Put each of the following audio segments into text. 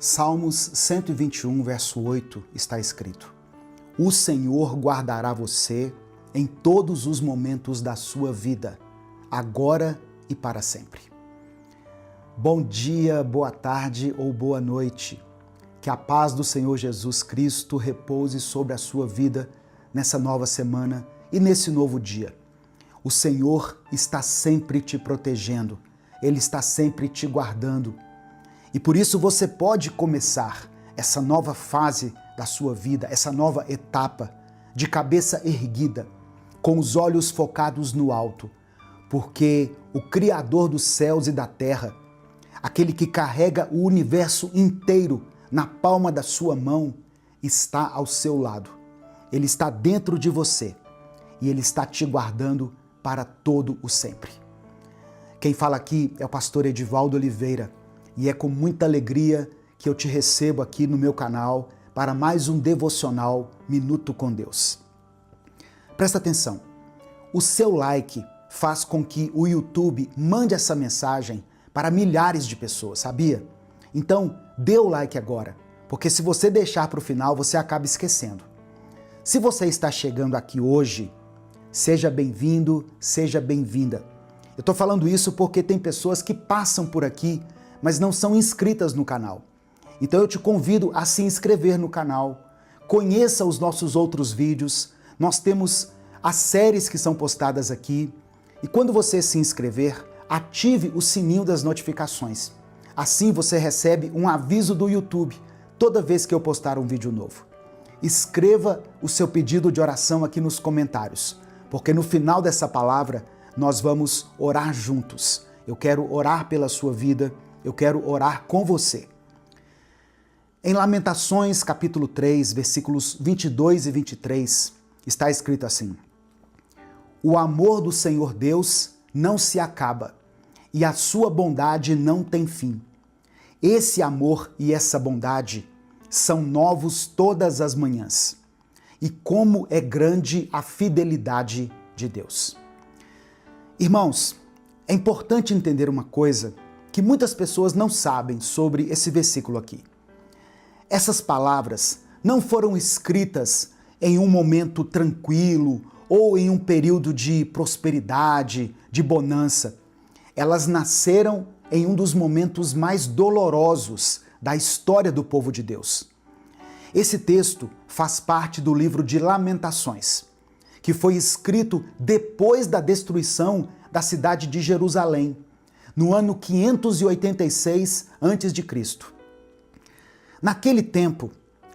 Salmos 121, verso 8, está escrito: O Senhor guardará você em todos os momentos da sua vida, agora e para sempre. Bom dia, boa tarde ou boa noite. Que a paz do Senhor Jesus Cristo repouse sobre a sua vida nessa nova semana e nesse novo dia. O Senhor está sempre te protegendo, Ele está sempre te guardando. E por isso você pode começar essa nova fase da sua vida, essa nova etapa, de cabeça erguida, com os olhos focados no alto, porque o Criador dos céus e da terra, aquele que carrega o universo inteiro na palma da sua mão, está ao seu lado. Ele está dentro de você e Ele está te guardando para todo o sempre. Quem fala aqui é o pastor Edivaldo Oliveira e é com muita alegria que eu te recebo aqui no meu canal para mais um devocional Minuto com Deus. Presta atenção, o seu like faz com que o YouTube mande essa mensagem para milhares de pessoas, sabia? Então, dê o like agora, porque se você deixar para o final, você acaba esquecendo. Se você está chegando aqui hoje, seja bem-vindo, seja bem-vinda. Eu estou falando isso porque tem pessoas que passam por aqui, mas não são inscritas no canal. Então eu te convido a se inscrever no canal, conheça os nossos outros vídeos, nós temos as séries que são postadas aqui, e quando você se inscrever, ative o sininho das notificações. Assim você recebe um aviso do YouTube toda vez que eu postar um vídeo novo. Escreva o seu pedido de oração aqui nos comentários, porque no final dessa palavra nós vamos orar juntos. Eu quero orar pela sua vida, eu quero orar com você. Em Lamentações, capítulo 3, versículos 22 e 23, está escrito assim: O amor do Senhor Deus não se acaba, e a sua bondade não tem fim. Esse amor e essa bondade são novos todas as manhãs. E como é grande a fidelidade de Deus. Irmãos, é importante entender uma coisa que muitas pessoas não sabem sobre esse versículo aqui. Essas palavras não foram escritas em um momento tranquilo ou em um período de prosperidade, de bonança. Elas nasceram em um dos momentos mais dolorosos da história do povo de Deus. Esse texto faz parte do livro de Lamentações, que foi escrito depois da destruição da cidade de Jerusalém, no ano 586 a.C. Naquele tempo,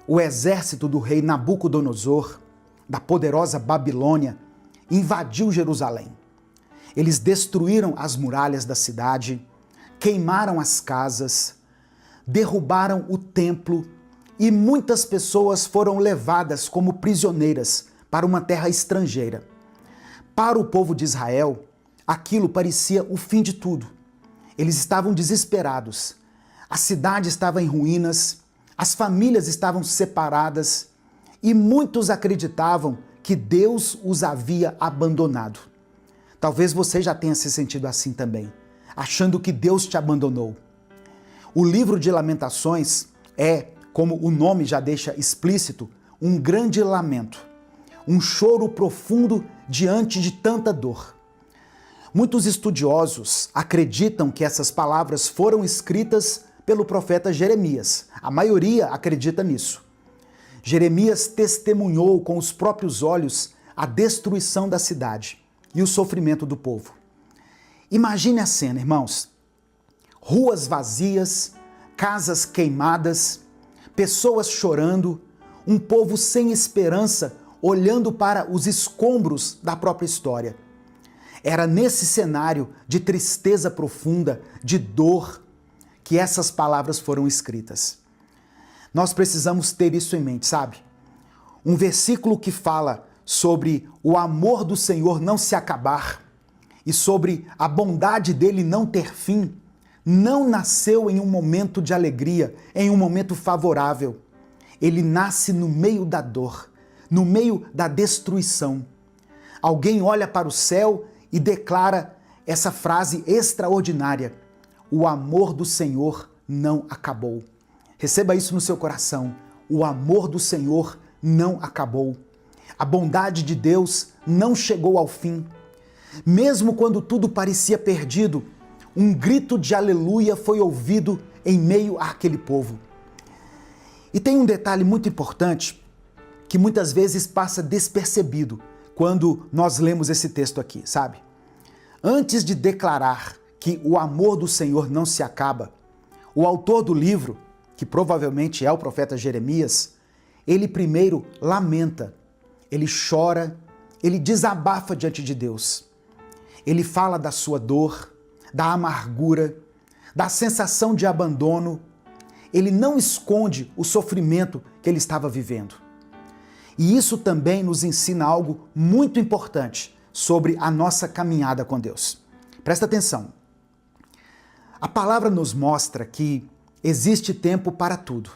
o exército do rei Nabucodonosor, da poderosa Babilônia, invadiu Jerusalém. Eles destruíram as muralhas da cidade, queimaram as casas, derrubaram o templo e muitas pessoas foram levadas como prisioneiras para uma terra estrangeira. Para o povo de Israel, aquilo parecia o fim de tudo. Eles estavam desesperados. A cidade estava em ruínas, as famílias estavam separadas e muitos acreditavam que Deus os havia abandonado. Talvez você já tenha se sentido assim também, achando que Deus te abandonou. O livro de Lamentações é, como o nome já deixa explícito, um grande lamento, um choro profundo diante de tanta dor. Muitos estudiosos acreditam que essas palavras foram escritas pelo profeta Jeremias. A maioria acredita nisso. Jeremias testemunhou com os próprios olhos a destruição da cidade e o sofrimento do povo. Imagine a cena, irmãos. Ruas vazias, casas queimadas, pessoas chorando, um povo sem esperança olhando para os escombros da própria história. Era nesse cenário de tristeza profunda, de dor, que essas palavras foram escritas. Nós precisamos ter isso em mente, sabe? Um versículo que fala sobre o amor do Senhor não se acabar e sobre a bondade dele não ter fim, não nasceu em um momento de alegria, em um momento favorável. Ele nasce no meio da dor, no meio da destruição. Alguém olha para o céu e declara essa frase extraordinária: o amor do Senhor não acabou. Receba isso no seu coração. O amor do Senhor não acabou. A bondade de Deus não chegou ao fim. Mesmo quando tudo parecia perdido, um grito de aleluia foi ouvido em meio àquele povo. E tem um detalhe muito importante que muitas vezes passa despercebido quando nós lemos esse texto aqui, sabe? Antes de declarar que o amor do Senhor não se acaba, o autor do livro, que provavelmente é o profeta Jeremias, ele primeiro lamenta, ele chora, ele desabafa diante de Deus. Ele fala da sua dor, da amargura, da sensação de abandono. Ele não esconde o sofrimento que ele estava vivendo. E isso também nos ensina algo muito importante sobre a nossa caminhada com Deus. Presta atenção. A palavra nos mostra que existe tempo para tudo.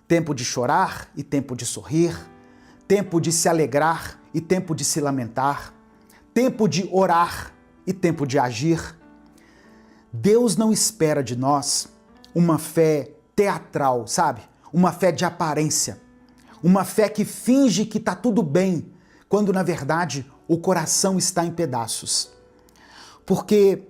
Tempo de chorar e tempo de sorrir, tempo de se alegrar e tempo de se lamentar, tempo de orar e tempo de agir. Deus não espera de nós uma fé teatral, sabe? Uma fé de aparência. Uma fé que finge que está tudo bem, quando na verdade o coração está em pedaços. Porque,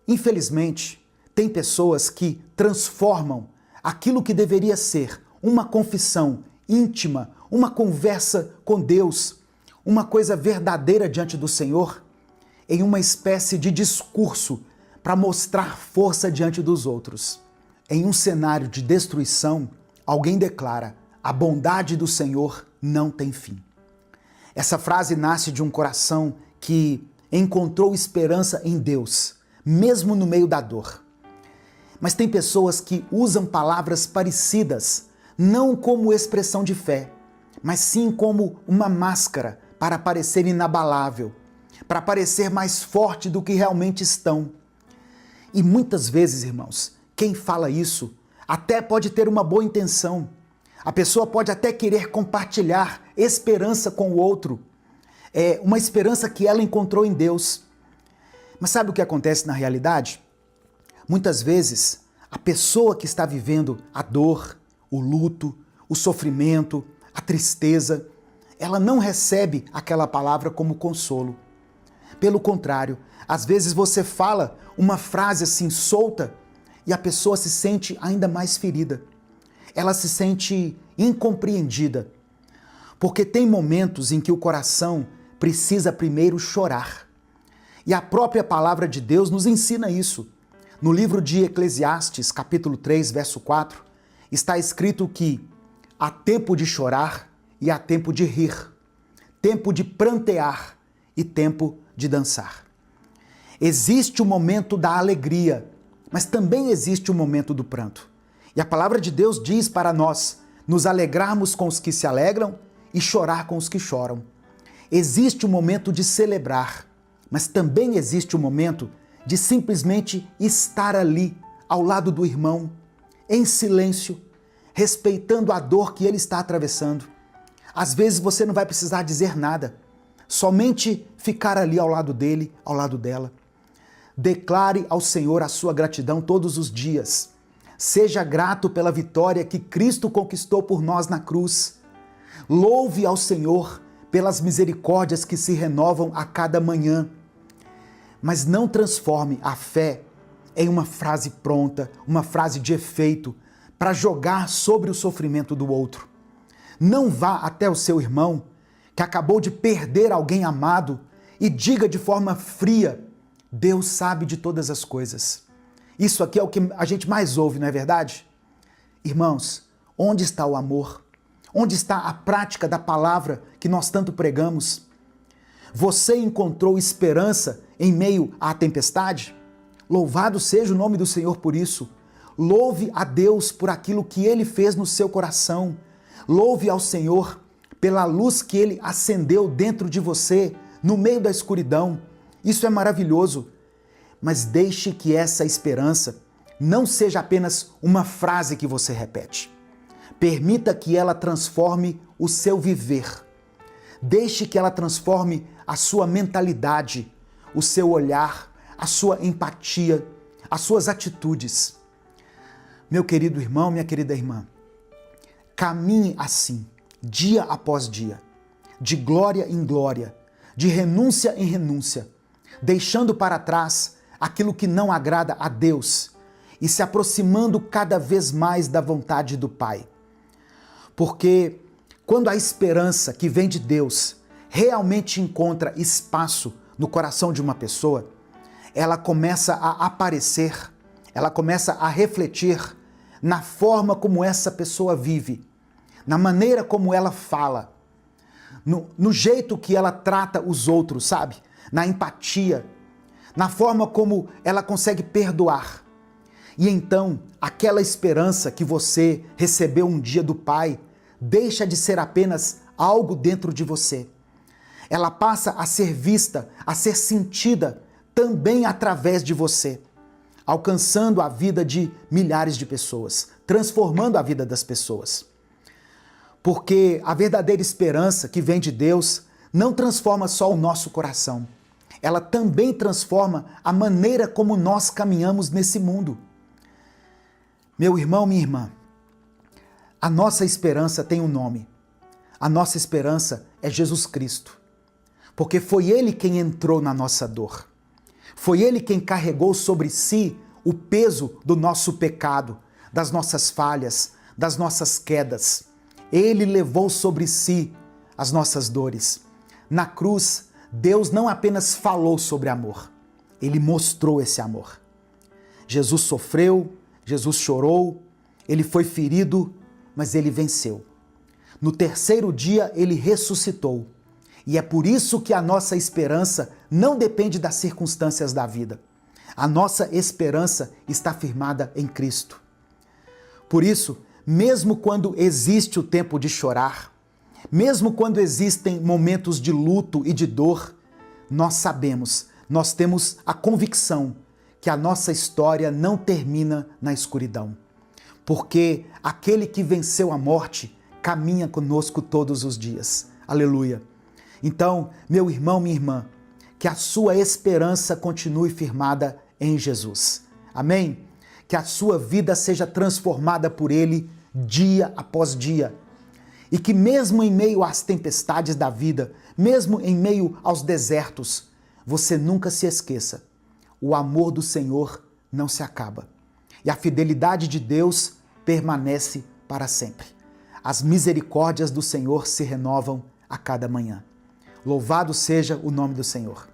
infelizmente, tem pessoas que transformam aquilo que deveria ser uma confissão íntima, uma conversa com Deus, uma coisa verdadeira diante do Senhor, em uma espécie de discurso para mostrar força diante dos outros. Em um cenário de destruição, alguém declara: a bondade do Senhor não tem fim. Essa frase nasce de um coração que encontrou esperança em Deus, mesmo no meio da dor. Mas tem pessoas que usam palavras parecidas, não como expressão de fé, mas sim como uma máscara para parecer inabalável, para parecer mais forte do que realmente estão. E muitas vezes, irmãos, quem fala isso até pode ter uma boa intenção. A pessoa pode até querer compartilhar esperança com o outro. É uma esperança que ela encontrou em Deus. Mas sabe o que acontece na realidade? Muitas vezes, a pessoa que está vivendo a dor, o luto, o sofrimento, a tristeza, ela não recebe aquela palavra como consolo. Pelo contrário, às vezes você fala uma frase assim solta e a pessoa se sente ainda mais ferida. Ela se sente incompreendida. Porque tem momentos em que o coração precisa primeiro chorar. E a própria palavra de Deus nos ensina isso. No livro de Eclesiastes, capítulo 3, verso 4, está escrito que há tempo de chorar e há tempo de rir, tempo de prantear e tempo de dançar. Existe o momento da alegria, mas também existe o momento do pranto. E a palavra de Deus diz para nós nos alegrarmos com os que se alegram e chorar com os que choram. Existe o momento de celebrar, mas também existe o momento de simplesmente estar ali, ao lado do irmão, em silêncio, respeitando a dor que ele está atravessando. Às vezes você não vai precisar dizer nada, somente ficar ali ao lado dele, ao lado dela. Declare ao Senhor a sua gratidão todos os dias. Seja grato pela vitória que Cristo conquistou por nós na cruz. Louve ao Senhor pelas misericórdias que se renovam a cada manhã. Mas não transforme a fé em uma frase pronta, uma frase de efeito, para jogar sobre o sofrimento do outro. Não vá até o seu irmão, que acabou de perder alguém amado, e diga de forma fria: Deus sabe de todas as coisas. Isso aqui é o que a gente mais ouve, não é verdade? Irmãos, onde está o amor? Onde está a prática da palavra que nós tanto pregamos? Você encontrou esperança em meio à tempestade? Louvado seja o nome do Senhor por isso. Louve a Deus por aquilo que Ele fez no seu coração. Louve ao Senhor pela luz que Ele acendeu dentro de você, no meio da escuridão. Isso é maravilhoso. Mas deixe que essa esperança não seja apenas uma frase que você repete. Permita que ela transforme o seu viver. Deixe que ela transforme a sua mentalidade, o seu olhar, a sua empatia, as suas atitudes. Meu querido irmão, minha querida irmã, caminhe assim, dia após dia, de glória em glória, de renúncia em renúncia, deixando para trás aquilo que não agrada a Deus e se aproximando cada vez mais da vontade do Pai. Porque quando a esperança que vem de Deus realmente encontra espaço no coração de uma pessoa, ela começa a aparecer, ela começa a refletir na forma como essa pessoa vive, na maneira como ela fala, no jeito que ela trata os outros, sabe? Na empatia, na forma como ela consegue perdoar. E então, aquela esperança que você recebeu um dia do Pai deixa de ser apenas algo dentro de você. Ela passa a ser vista, a ser sentida também através de você, alcançando a vida de milhares de pessoas, transformando a vida das pessoas. Porque a verdadeira esperança que vem de Deus não transforma só o nosso coração, ela também transforma a maneira como nós caminhamos nesse mundo. Meu irmão, minha irmã, a nossa esperança tem um nome. A nossa esperança é Jesus Cristo. Porque foi Ele quem entrou na nossa dor. Foi Ele quem carregou sobre si o peso do nosso pecado, das nossas falhas, das nossas quedas. Ele levou sobre si as nossas dores. Na cruz, Deus não apenas falou sobre amor, Ele mostrou esse amor. Jesus sofreu, Jesus chorou, Ele foi ferido, mas Ele venceu. No terceiro dia, Ele ressuscitou. E é por isso que a nossa esperança não depende das circunstâncias da vida. A nossa esperança está firmada em Cristo. Por isso, mesmo quando existe o tempo de chorar, mesmo quando existem momentos de luto e de dor, nós sabemos, nós temos a convicção que a nossa história não termina na escuridão. Porque aquele que venceu a morte caminha conosco todos os dias. Aleluia! Então, meu irmão, minha irmã, que a sua esperança continue firmada em Jesus. Amém? Que a sua vida seja transformada por Ele dia após dia. E que mesmo em meio às tempestades da vida, mesmo em meio aos desertos, você nunca se esqueça. O amor do Senhor não se acaba. E a fidelidade de Deus permanece para sempre. As misericórdias do Senhor se renovam a cada manhã. Louvado seja o nome do Senhor.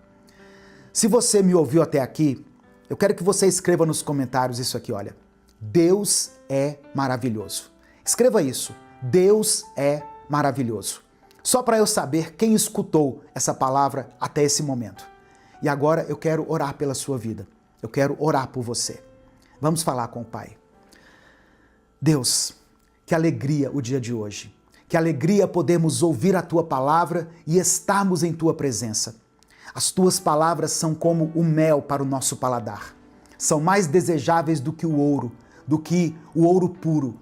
Se você me ouviu até aqui, eu quero que você escreva nos comentários isso aqui, olha. Deus é maravilhoso. Escreva isso. Deus é maravilhoso. Só para eu saber quem escutou essa palavra até esse momento. E agora eu quero orar pela sua vida. Eu quero orar por você. Vamos falar com o Pai. Deus, que alegria o dia de hoje. Que alegria podermos ouvir a Tua palavra e estarmos em Tua presença. As Tuas palavras são como o mel para o nosso paladar. São mais desejáveis do que o ouro puro.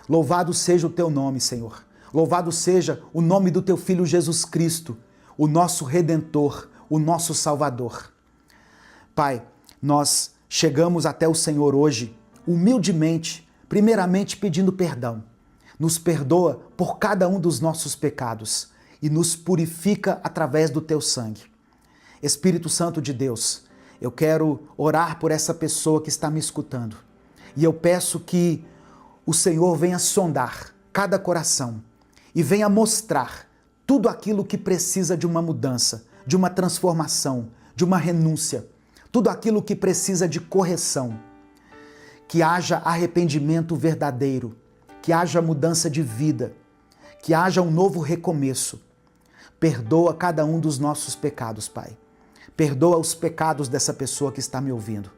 Louvado seja o Teu nome, Senhor. Louvado seja o nome do Teu Filho Jesus Cristo, o nosso Redentor, o nosso Salvador. Pai, nós chegamos até o Senhor hoje, humildemente, primeiramente pedindo perdão. Nos perdoa por cada um dos nossos pecados e nos purifica através do Teu sangue. Espírito Santo de Deus, eu quero orar por essa pessoa que está me escutando. E eu peço que o Senhor venha sondar cada coração e venha mostrar tudo aquilo que precisa de uma mudança, de uma transformação, de uma renúncia, tudo aquilo que precisa de correção. Que haja arrependimento verdadeiro, que haja mudança de vida, que haja um novo recomeço. Perdoa cada um dos nossos pecados, Pai. Perdoa os pecados dessa pessoa que está me ouvindo.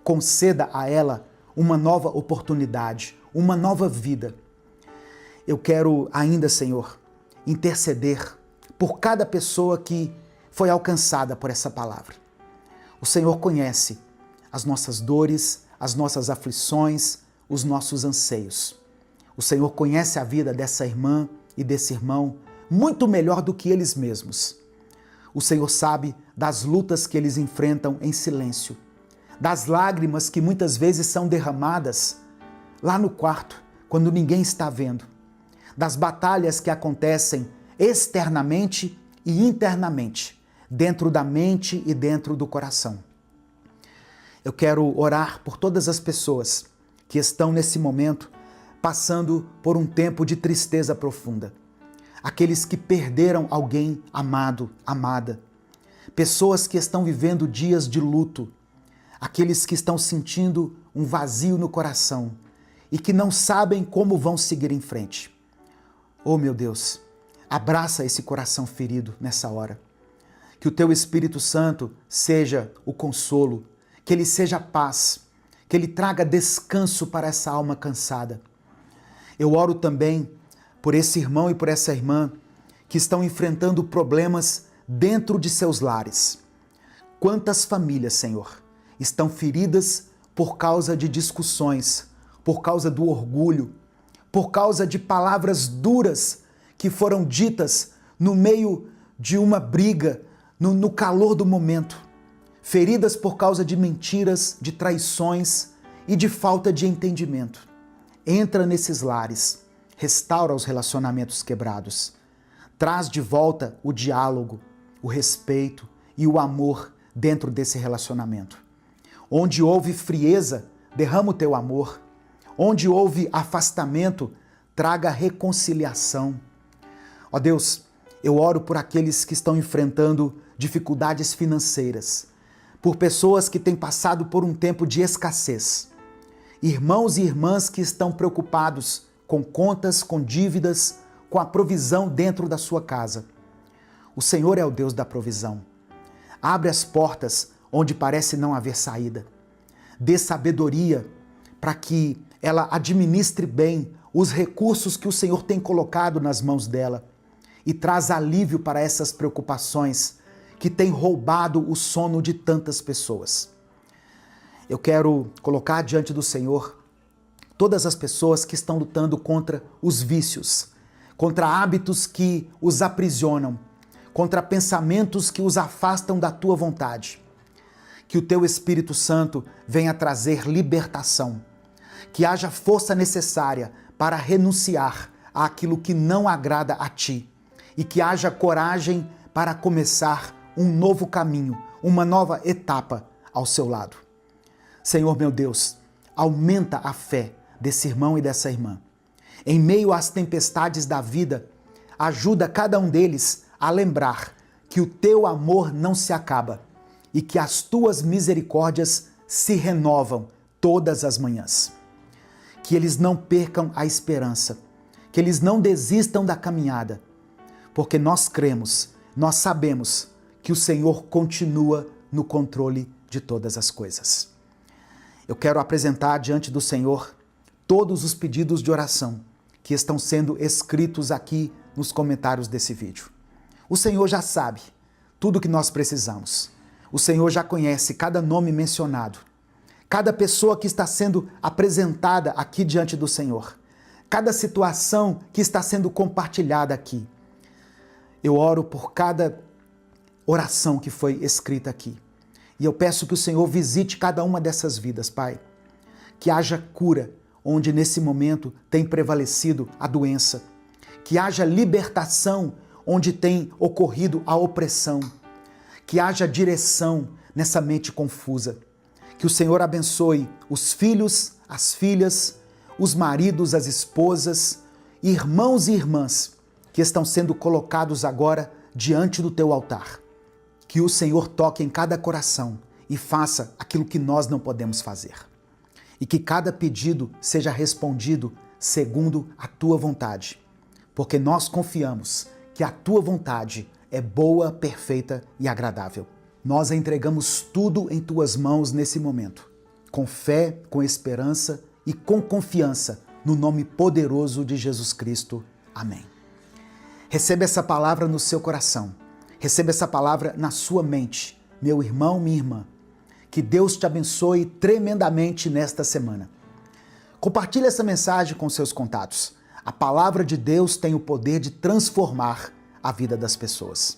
Conceda a ela uma nova oportunidade, uma nova vida. Eu quero ainda, Senhor, interceder por cada pessoa que foi alcançada por essa palavra. O Senhor conhece as nossas dores, as nossas aflições, os nossos anseios. O Senhor conhece a vida dessa irmã e desse irmão muito melhor do que eles mesmos. O Senhor sabe das lutas que eles enfrentam em silêncio, das lágrimas que muitas vezes são derramadas lá no quarto, quando ninguém está vendo, das batalhas que acontecem externamente e internamente, dentro da mente e dentro do coração. Eu quero orar por todas as pessoas que estão nesse momento passando por um tempo de tristeza profunda. Aqueles que perderam alguém amado, amada. Pessoas que estão vivendo dias de luto. Aqueles que estão sentindo um vazio no coração e que não sabem como vão seguir em frente. Oh, meu Deus, abraça esse coração ferido nessa hora. Que o teu Espírito Santo seja o consolo, que ele seja a paz, que ele traga descanso para essa alma cansada. Eu oro também por esse irmão e por essa irmã que estão enfrentando problemas dentro de seus lares. Quantas famílias, Senhor, estão feridas por causa de discussões, por causa do orgulho, por causa de palavras duras que foram ditas no meio de uma briga, no calor do momento. Feridas por causa de mentiras, de traições e de falta de entendimento. Entra nesses lares, restaura os relacionamentos quebrados, traz de volta o diálogo, o respeito e o amor dentro desse relacionamento. Onde houve frieza, derrama o teu amor. Onde houve afastamento, traga reconciliação. Ó Deus, eu oro por aqueles que estão enfrentando dificuldades financeiras, por pessoas que têm passado por um tempo de escassez, irmãos e irmãs que estão preocupados com contas, com dívidas, com a provisão dentro da sua casa. O Senhor é o Deus da provisão. Abre as portas onde parece não haver saída. Dê sabedoria para que ela administre bem os recursos que o Senhor tem colocado nas mãos dela e traz alívio para essas preocupações que têm roubado o sono de tantas pessoas. Eu quero colocar diante do Senhor todas as pessoas que estão lutando contra os vícios, contra hábitos que os aprisionam, contra pensamentos que os afastam da tua vontade. Que o teu Espírito Santo venha trazer libertação, que haja força necessária para renunciar àquilo que não agrada a ti e que haja coragem para começar um novo caminho, uma nova etapa ao seu lado. Senhor meu Deus, aumenta a fé desse irmão e dessa irmã. Em meio às tempestades da vida, ajuda cada um deles a lembrar que o teu amor não se acaba e que as tuas misericórdias se renovam todas as manhãs. Que eles não percam a esperança, que eles não desistam da caminhada, porque nós cremos, nós sabemos que o Senhor continua no controle de todas as coisas. Eu quero apresentar diante do Senhor todos os pedidos de oração que estão sendo escritos aqui nos comentários desse vídeo. O Senhor já sabe tudo o que nós precisamos. O Senhor já conhece cada nome mencionado, cada pessoa que está sendo apresentada aqui diante do Senhor, cada situação que está sendo compartilhada aqui. Eu oro por cada oração que foi escrita aqui. E eu peço que o Senhor visite cada uma dessas vidas, Pai. Que haja cura onde nesse momento tem prevalecido a doença. Que haja libertação onde tem ocorrido a opressão. Que haja direção nessa mente confusa. Que o Senhor abençoe os filhos, as filhas, os maridos, as esposas, irmãos e irmãs que estão sendo colocados agora diante do teu altar. Que o Senhor toque em cada coração e faça aquilo que nós não podemos fazer. E que cada pedido seja respondido segundo a tua vontade. Porque nós confiamos que a tua vontade é boa, perfeita e agradável. Nós entregamos tudo em tuas mãos nesse momento, com fé, com esperança e com confiança, no nome poderoso de Jesus Cristo. Amém. Receba essa palavra no seu coração. Receba essa palavra na sua mente, meu irmão, minha irmã. Que Deus te abençoe tremendamente nesta semana. Compartilhe essa mensagem com seus contatos. A palavra de Deus tem o poder de transformar a vida das pessoas.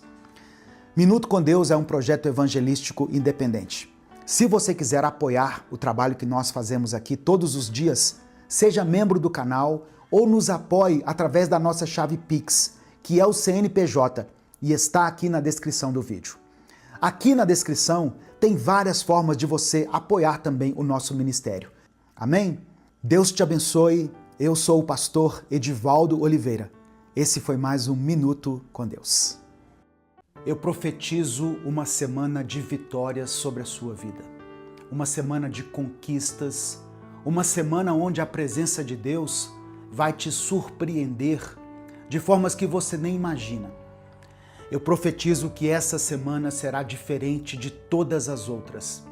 Minuto com Deus é um projeto evangelístico independente. Se você quiser apoiar o trabalho que nós fazemos aqui todos os dias, seja membro do canal ou nos apoie através da nossa chave Pix, que é o CNPJ, e está aqui na descrição do vídeo. Aqui na descrição tem várias formas de você apoiar também o nosso ministério. Amém? Deus te abençoe. Eu sou o pastor Edivaldo Oliveira. Esse foi mais um Minuto com Deus. Eu profetizo uma semana de vitórias sobre a sua vida. Uma semana de conquistas, uma semana onde a presença de Deus vai te surpreender de formas que você nem imagina. Eu profetizo que essa semana será diferente de todas as outras.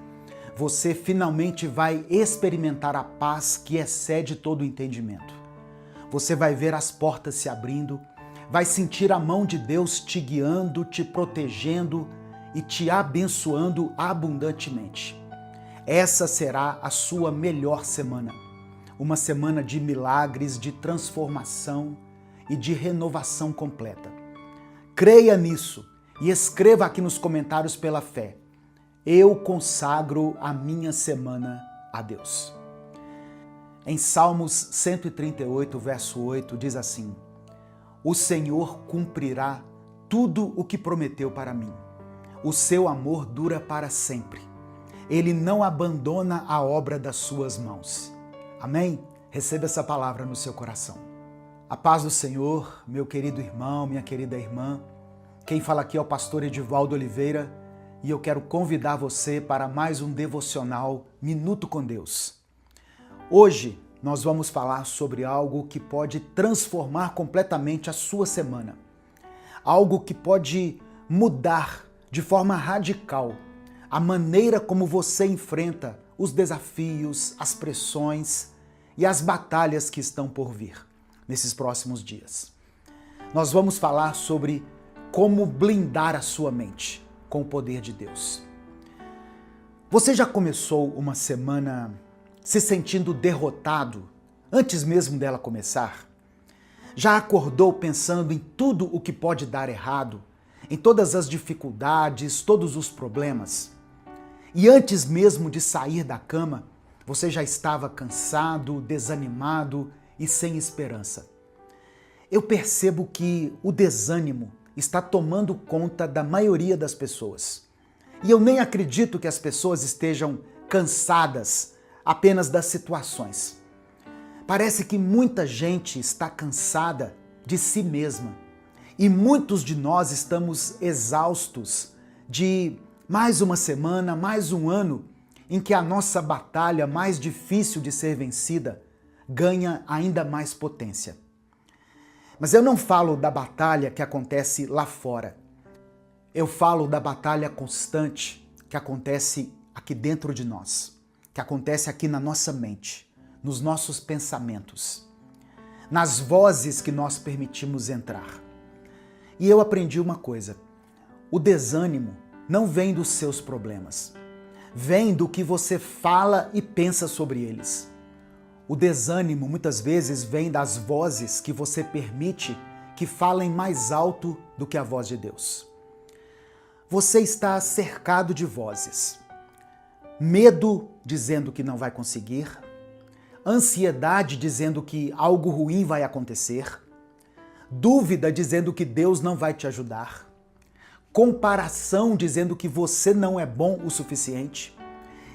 Você finalmente vai experimentar a paz que excede todo o entendimento. Você vai ver as portas se abrindo, vai sentir a mão de Deus te guiando, te protegendo e te abençoando abundantemente. Essa será a sua melhor semana. Uma semana de milagres, de transformação e de renovação completa. Creia nisso e escreva aqui nos comentários pela fé. Eu consagro a minha semana a Deus. Em Salmos 138, verso 8, diz assim: O Senhor cumprirá tudo o que prometeu para mim. O seu amor dura para sempre. Ele não abandona a obra das suas mãos. Amém? Receba essa palavra no seu coração. A paz do Senhor, meu querido irmão, minha querida irmã. Quem fala aqui é o pastor Edivaldo Oliveira e eu quero convidar você para mais um devocional Minuto com Deus. Hoje nós vamos falar sobre algo que pode transformar completamente a sua semana. Algo que pode mudar de forma radical a maneira como você enfrenta os desafios, as pressões e as batalhas que estão por vir nesses próximos dias. Nós vamos falar sobre como blindar a sua mente com o poder de Deus. Você já começou uma semana se sentindo derrotado antes mesmo dela começar? Já acordou pensando em tudo o que pode dar errado, em todas as dificuldades, todos os problemas? E antes mesmo de sair da cama, você já estava cansado, desanimado e sem esperança. Eu percebo que o desânimo está tomando conta da maioria das pessoas. E eu nem acredito que as pessoas estejam cansadas apenas das situações. Parece que muita gente está cansada de si mesma. E muitos de nós estamos exaustos de mais uma semana, mais um ano em que a nossa batalha mais difícil de ser vencida ganha ainda mais potência. Mas eu não falo da batalha que acontece lá fora. Eu falo da batalha constante que acontece aqui dentro de nós, que acontece aqui na nossa mente, nos nossos pensamentos, nas vozes que nós permitimos entrar. E eu aprendi uma coisa: o desânimo não vem dos seus problemas, vem do que você fala e pensa sobre eles. O desânimo muitas vezes vem das vozes que você permite que falem mais alto do que a voz de Deus. Você está cercado de vozes. Medo dizendo que não vai conseguir, ansiedade dizendo que algo ruim vai acontecer, dúvida dizendo que Deus não vai te ajudar, comparação dizendo que você não é bom o suficiente,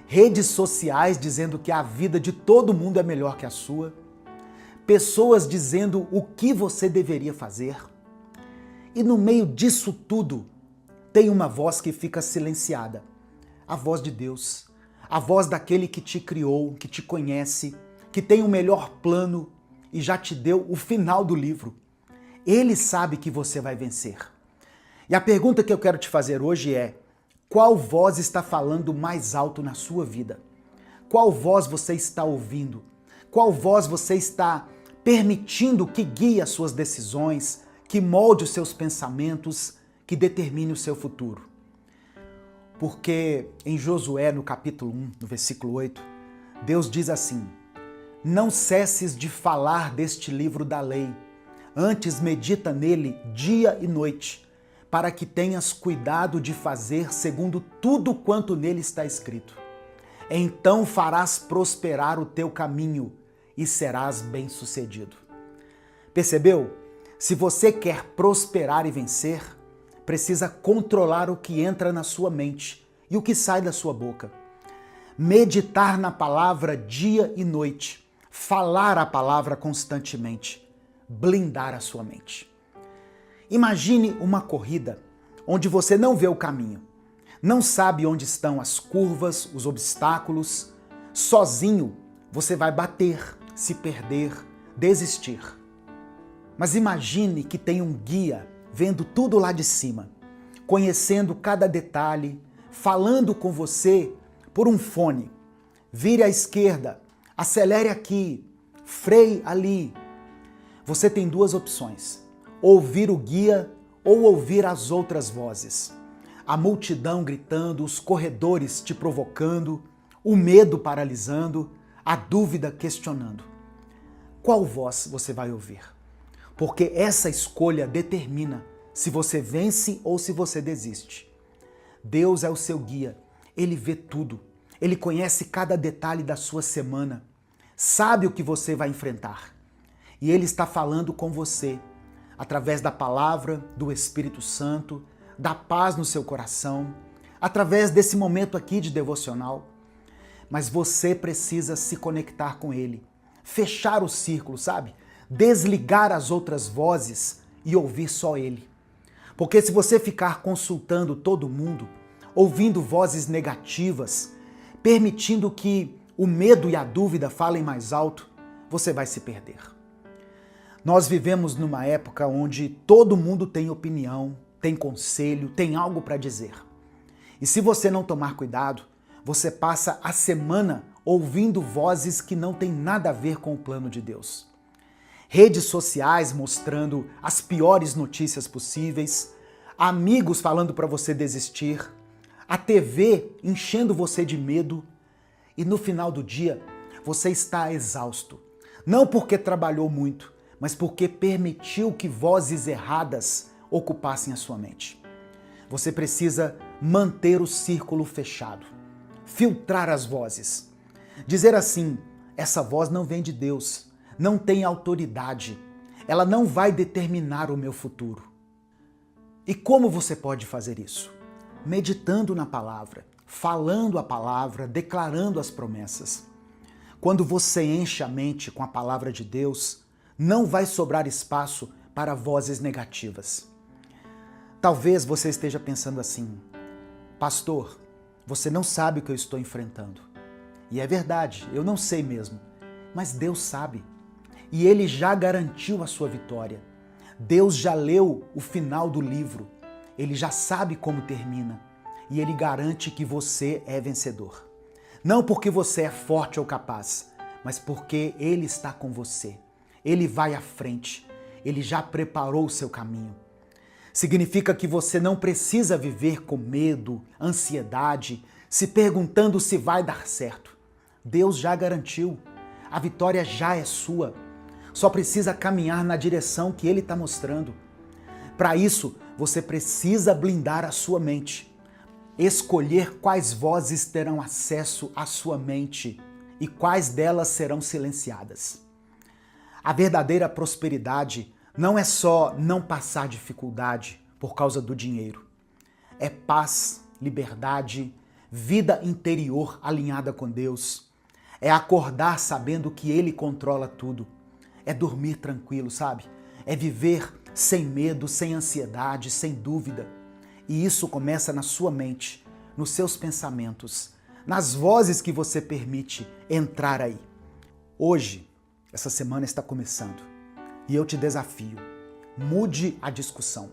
redes sociais dizendo que a vida de todo mundo é melhor que a sua, pessoas dizendo o que você deveria fazer. E no meio disso tudo, tem uma voz que fica silenciada, a voz de Deus, a voz daquele que te criou, que te conhece, que tem o melhor plano e já te deu o final do livro. Ele sabe que você vai vencer. E a pergunta que eu quero te fazer hoje é: qual voz está falando mais alto na sua vida? Qual voz você está ouvindo? Qual voz você está permitindo que guie as suas decisões, que molde os seus pensamentos, que determine o seu futuro? Porque em Josué, no capítulo 1, no versículo 8, Deus diz assim: não cesses de falar deste livro da lei, antes medita nele dia e noite, para que tenhas cuidado de fazer segundo tudo quanto nele está escrito. Então farás prosperar o teu caminho e serás bem-sucedido. Percebeu? Se você quer prosperar e vencer, precisa controlar o que entra na sua mente e o que sai da sua boca. Meditar na palavra dia e noite, falar a palavra constantemente, blindar a sua mente. Imagine uma corrida onde você não vê o caminho, não sabe onde estão as curvas, os obstáculos. Sozinho você vai bater, se perder, desistir. Mas imagine que tem um guia vendo tudo lá de cima, conhecendo cada detalhe, falando com você por um fone. Vire à esquerda, acelere aqui, freie ali. Você tem duas opções: ouvir o guia ou ouvir as outras vozes. A multidão gritando, os corredores te provocando, o medo paralisando, a dúvida questionando. Qual voz você vai ouvir? Porque essa escolha determina se você vence ou se você desiste. Deus é o seu guia, Ele vê tudo, Ele conhece cada detalhe da sua semana, sabe o que você vai enfrentar. E Ele está falando com você, através da palavra, do Espírito Santo, da paz no seu coração, através desse momento aqui de devocional. Mas você precisa se conectar com Ele, fechar o círculo, sabe? Desligar as outras vozes e ouvir só Ele. Porque se você ficar consultando todo mundo, ouvindo vozes negativas, permitindo que o medo e a dúvida falem mais alto, você vai se perder. Nós vivemos numa época onde todo mundo tem opinião, tem conselho, tem algo para dizer. E se você não tomar cuidado, você passa a semana ouvindo vozes que não têm nada a ver com o plano de Deus. Redes sociais mostrando as piores notícias possíveis, amigos falando para você desistir, a TV enchendo você de medo e no final do dia você está exausto. Não porque trabalhou muito, mas porque permitiu que vozes erradas ocupassem a sua mente. Você precisa manter o círculo fechado, filtrar as vozes. Dizer assim: essa voz não vem de Deus, não tem autoridade, ela não vai determinar o meu futuro. E como você pode fazer isso? Meditando na palavra, falando a palavra, declarando as promessas. Quando você enche a mente com a palavra de Deus, não vai sobrar espaço para vozes negativas. Talvez você esteja pensando assim: pastor, você não sabe o que eu estou enfrentando. E é verdade, eu não sei mesmo, mas Deus sabe. E Ele já garantiu a sua vitória. Deus já leu o final do livro. Ele já sabe como termina. E Ele garante que você é vencedor. Não porque você é forte ou capaz, mas porque Ele está com você. Ele vai à frente. Ele já preparou o seu caminho. Significa que você não precisa viver com medo, ansiedade, se perguntando se vai dar certo. Deus já garantiu. A vitória já é sua. Só precisa caminhar na direção que Ele está mostrando. Para isso, você precisa blindar a sua mente. Escolher quais vozes terão acesso à sua mente e quais delas serão silenciadas. A verdadeira prosperidade não é só não passar dificuldade por causa do dinheiro. É paz, liberdade, vida interior alinhada com Deus. É acordar sabendo que Ele controla tudo. É dormir tranquilo, sabe? É viver sem medo, sem ansiedade, sem dúvida. E isso começa na sua mente, nos seus pensamentos, nas vozes que você permite entrar aí. Hoje, essa semana está começando e eu te desafio. Mude a discussão.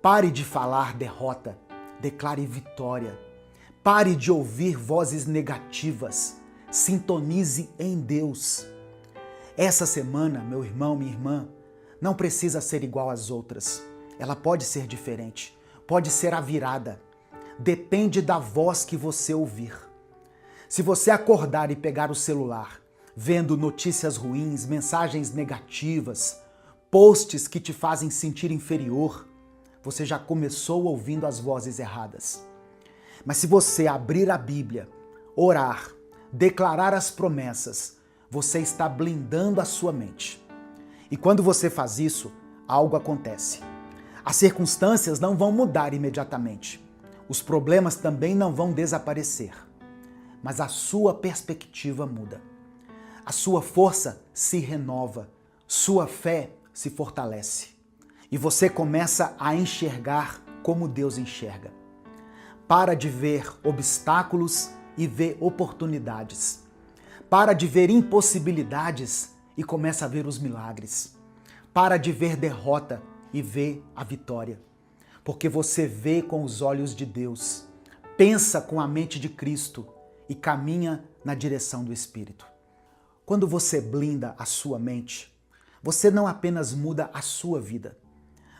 Pare de falar derrota, declare vitória. Pare de ouvir vozes negativas. Sintonize em Deus. Essa semana, meu irmão, minha irmã, não precisa ser igual às outras. Ela pode ser diferente, pode ser a virada. Depende da voz que você ouvir. Se você acordar e pegar o celular, vendo notícias ruins, mensagens negativas, posts que te fazem sentir inferior, você já começou ouvindo as vozes erradas. Mas se você abrir a Bíblia, orar, declarar as promessas, você está blindando a sua mente. E quando você faz isso, algo acontece. As circunstâncias não vão mudar imediatamente. Os problemas também não vão desaparecer. Mas a sua perspectiva muda. A sua força se renova. Sua fé se fortalece. E você começa a enxergar como Deus enxerga. Para de ver obstáculos e vê oportunidades. Para de ver impossibilidades e começa a ver os milagres. Para de ver derrota e vê a vitória. Porque você vê com os olhos de Deus, pensa com a mente de Cristo e caminha na direção do Espírito. Quando você blinda a sua mente, você não apenas muda a sua vida,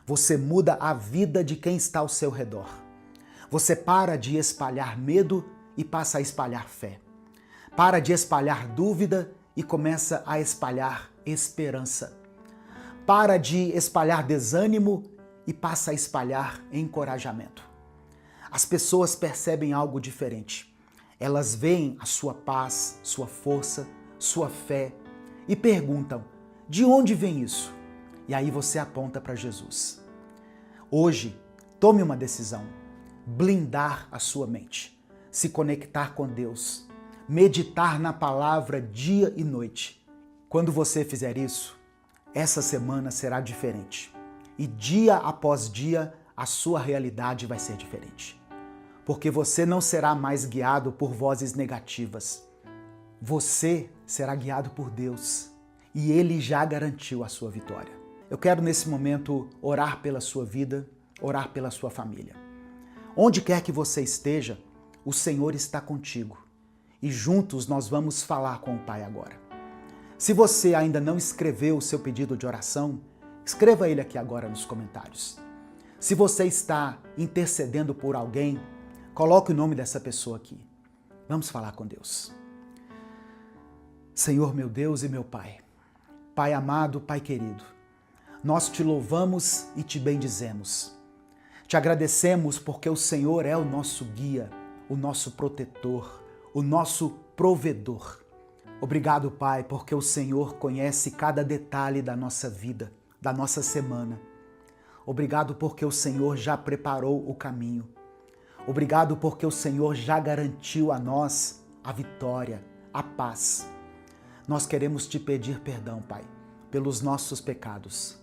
você muda a vida de quem está ao seu redor. Você para de espalhar medo e passa a espalhar fé. Para de espalhar dúvida e começa a espalhar esperança. Para de espalhar desânimo e passa a espalhar encorajamento. As pessoas percebem algo diferente. Elas veem a sua paz, sua força, sua fé e perguntam: de onde vem isso? E aí você aponta para Jesus. Hoje, tome uma decisão: blindar a sua mente, se conectar com Deus, meditar na palavra dia e noite. Quando você fizer isso, essa semana será diferente. E dia após dia, a sua realidade vai ser diferente. Porque você não será mais guiado por vozes negativas. Você será guiado por Deus. E Ele já garantiu a sua vitória. Eu quero nesse momento orar pela sua vida, orar pela sua família. Onde quer que você esteja, o Senhor está contigo. E juntos nós vamos falar com o Pai agora. Se você ainda não escreveu o seu pedido de oração, escreva ele aqui agora nos comentários. Se você está intercedendo por alguém, coloque o nome dessa pessoa aqui. Vamos falar com Deus. Senhor meu Deus e meu Pai, Pai amado, Pai querido, nós te louvamos e te bendizemos. Te agradecemos porque o Senhor é o nosso guia, o nosso protetor, o nosso provedor. Obrigado, Pai, porque o Senhor conhece cada detalhe da nossa vida, da nossa semana. Obrigado porque o Senhor já preparou o caminho. Obrigado porque o Senhor já garantiu a nós a vitória, a paz. Nós queremos te pedir perdão, Pai, pelos nossos pecados.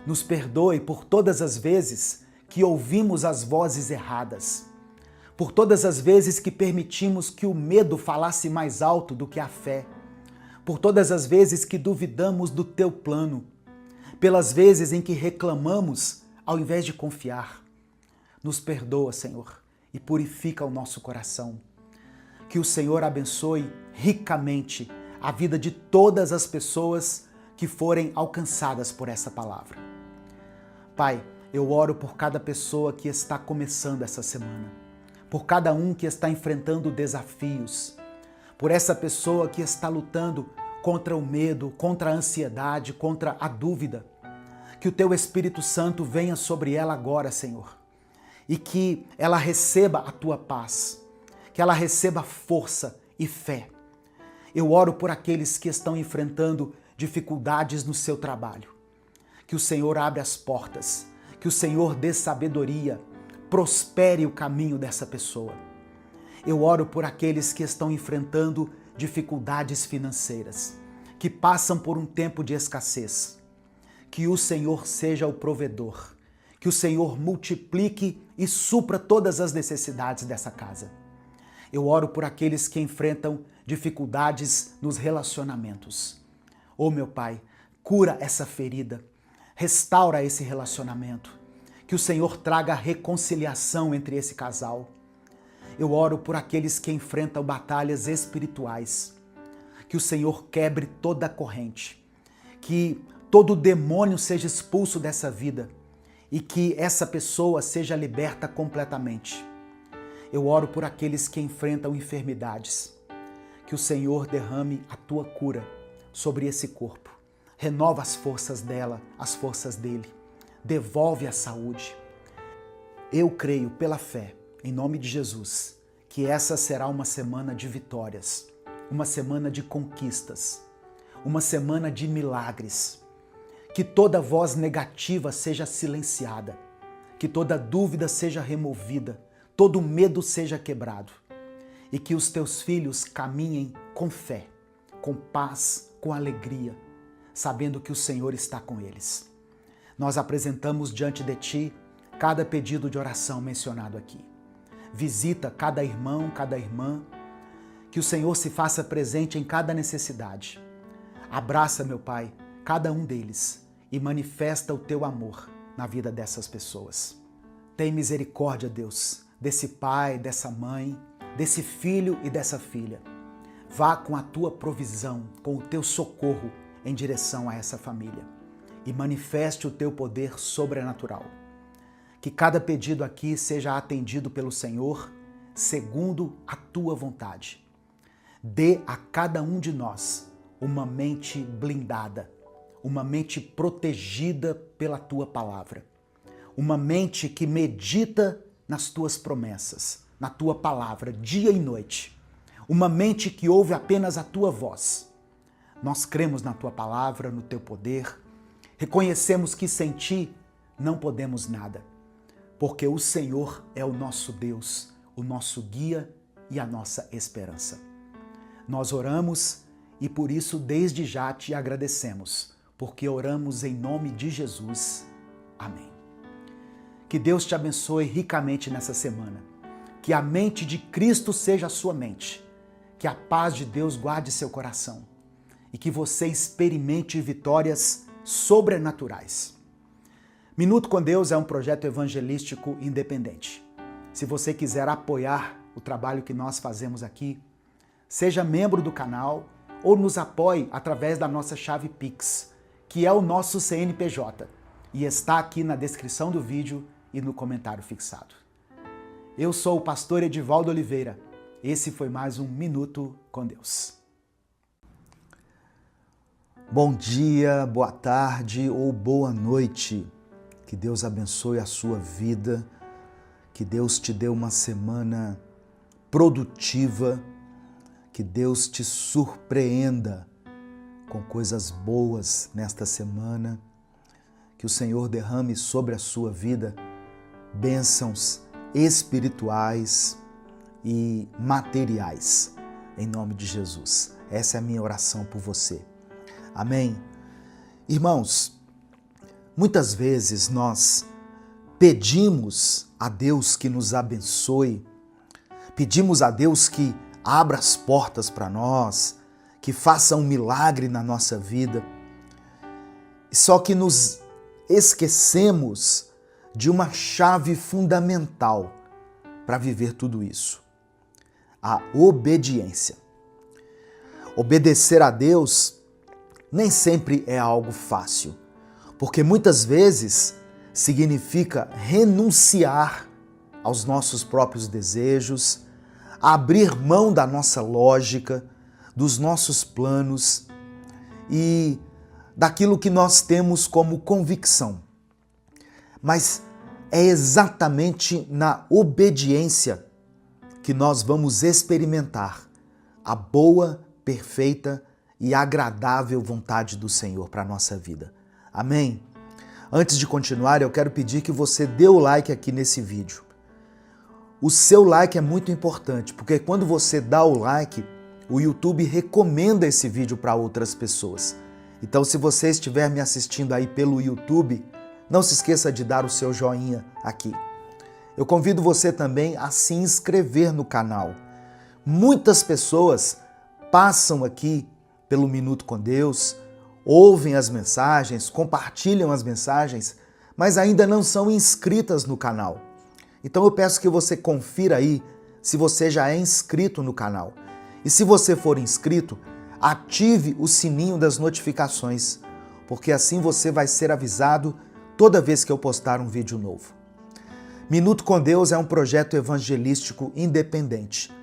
Nos perdoe por todas as vezes que ouvimos as vozes erradas, por todas as vezes que permitimos que o medo falasse mais alto do que a fé, por todas as vezes que duvidamos do teu plano, pelas vezes em que reclamamos ao invés de confiar. Nos perdoa, Senhor, e purifica o nosso coração. Que o Senhor abençoe ricamente a vida de todas as pessoas que forem alcançadas por essa palavra. Pai, eu oro por cada pessoa que está começando essa semana, por cada um que está enfrentando desafios, por essa pessoa que está lutando contra o medo, contra a ansiedade, contra a dúvida. Que o teu Espírito Santo venha sobre ela agora, Senhor, e que ela receba a tua paz, que ela receba força e fé. Eu oro por aqueles que estão enfrentando dificuldades no seu trabalho. Que o Senhor abra as portas, que o Senhor dê sabedoria, prospere o caminho dessa pessoa. Eu oro por aqueles que estão enfrentando dificuldades financeiras, que passam por um tempo de escassez. Que o Senhor seja o provedor, que o Senhor multiplique e supra todas as necessidades dessa casa. Eu oro por aqueles que enfrentam dificuldades nos relacionamentos. Oh, meu Pai, cura essa ferida, restaura esse relacionamento, que o Senhor traga reconciliação entre esse casal. Eu oro por aqueles que enfrentam batalhas espirituais, que o Senhor quebre toda a corrente, que todo demônio seja expulso dessa vida e que essa pessoa seja liberta completamente. Eu oro por aqueles que enfrentam enfermidades, que o Senhor derrame a tua cura sobre esse corpo, renova as forças dela, as forças dele, devolve a saúde. Eu creio pela fé, em nome de Jesus, que essa será uma semana de vitórias, uma semana de conquistas. uma semana de milagres. Que toda voz negativa seja silenciada, que toda dúvida seja removida, todo medo seja quebrado e que os teus filhos caminhem com fé, com paz, com alegria, sabendo que o Senhor está com eles. Nós apresentamos diante de Ti cada pedido de oração mencionado aqui. Visita cada irmão, cada irmã, que o Senhor se faça presente em cada necessidade. Abraça, meu Pai, cada um deles e manifesta o Teu amor na vida dessas pessoas. Tem misericórdia, Deus, desse pai, dessa mãe, desse filho e dessa filha. Vá com a Tua provisão, com o Teu socorro em direção a essa família e manifeste o Teu poder sobrenatural. Que cada pedido aqui seja atendido pelo Senhor segundo a Tua vontade. Dê a cada um de nós uma mente blindada, uma mente protegida pela Tua palavra, uma mente que medita nas Tuas promessas, na Tua palavra, dia e noite, uma mente que ouve apenas a Tua voz. Nós cremos na Tua palavra, no Teu poder, reconhecemos que sem Ti não podemos nada, porque o Senhor é o nosso Deus, o nosso guia e a nossa esperança. Nós oramos e por isso desde já Te agradecemos, porque oramos em nome de Jesus. Amém. Que Deus te abençoe ricamente nessa semana. Que a mente de Cristo seja a sua mente. Que a paz de Deus guarde seu coração. E que você experimente vitórias sobrenaturais. Minuto com Deus é um projeto evangelístico independente. Se você quiser apoiar o trabalho que nós fazemos aqui, seja membro do canal ou nos apoie através da nossa chave Pix, que é o nosso CNPJ, e está aqui na descrição do vídeo e no comentário fixado. Eu sou o pastor Edivaldo Oliveira. Esse foi mais um Minuto com Deus. Bom dia, boa tarde ou boa noite. Que Deus abençoe a sua vida, que Deus te dê uma semana produtiva, que Deus te surpreenda com coisas boas nesta semana, que o Senhor derrame sobre a sua vida bênçãos espirituais e materiais, em nome de Jesus. Essa é a minha oração por você. Amém? Irmãos, muitas vezes nós pedimos a Deus que nos abençoe, pedimos a Deus que abra as portas para nós, que faça um milagre na nossa vida. Só que nos esquecemos de uma chave fundamental para viver tudo isso: a obediência. Obedecer a Deus nem sempre é algo fácil, porque muitas vezes significa renunciar aos nossos próprios desejos, abrir mão da nossa lógica, dos nossos planos e daquilo que nós temos como convicção. Mas é exatamente na obediência que nós vamos experimentar a boa, perfeita e agradável vontade do Senhor para a nossa vida. Amém? Antes de continuar, eu quero pedir que você dê o like aqui nesse vídeo. O seu like é muito importante, porque quando você dá o like, o YouTube recomenda esse vídeo para outras pessoas. Então, se você estiver me assistindo aí pelo YouTube, não se esqueça de dar o seu joinha aqui. Eu convido você também a se inscrever no canal. Muitas pessoas passam aqui pelo Minuto com Deus, ouvem as mensagens, compartilham as mensagens, mas ainda não são inscritas no canal. Então eu peço que você confira aí se você já é inscrito no canal. E se você for inscrito, ative o sininho das notificações, porque assim você vai ser avisado toda vez que eu postar um vídeo novo. Minuto com Deus é um projeto evangelístico independente.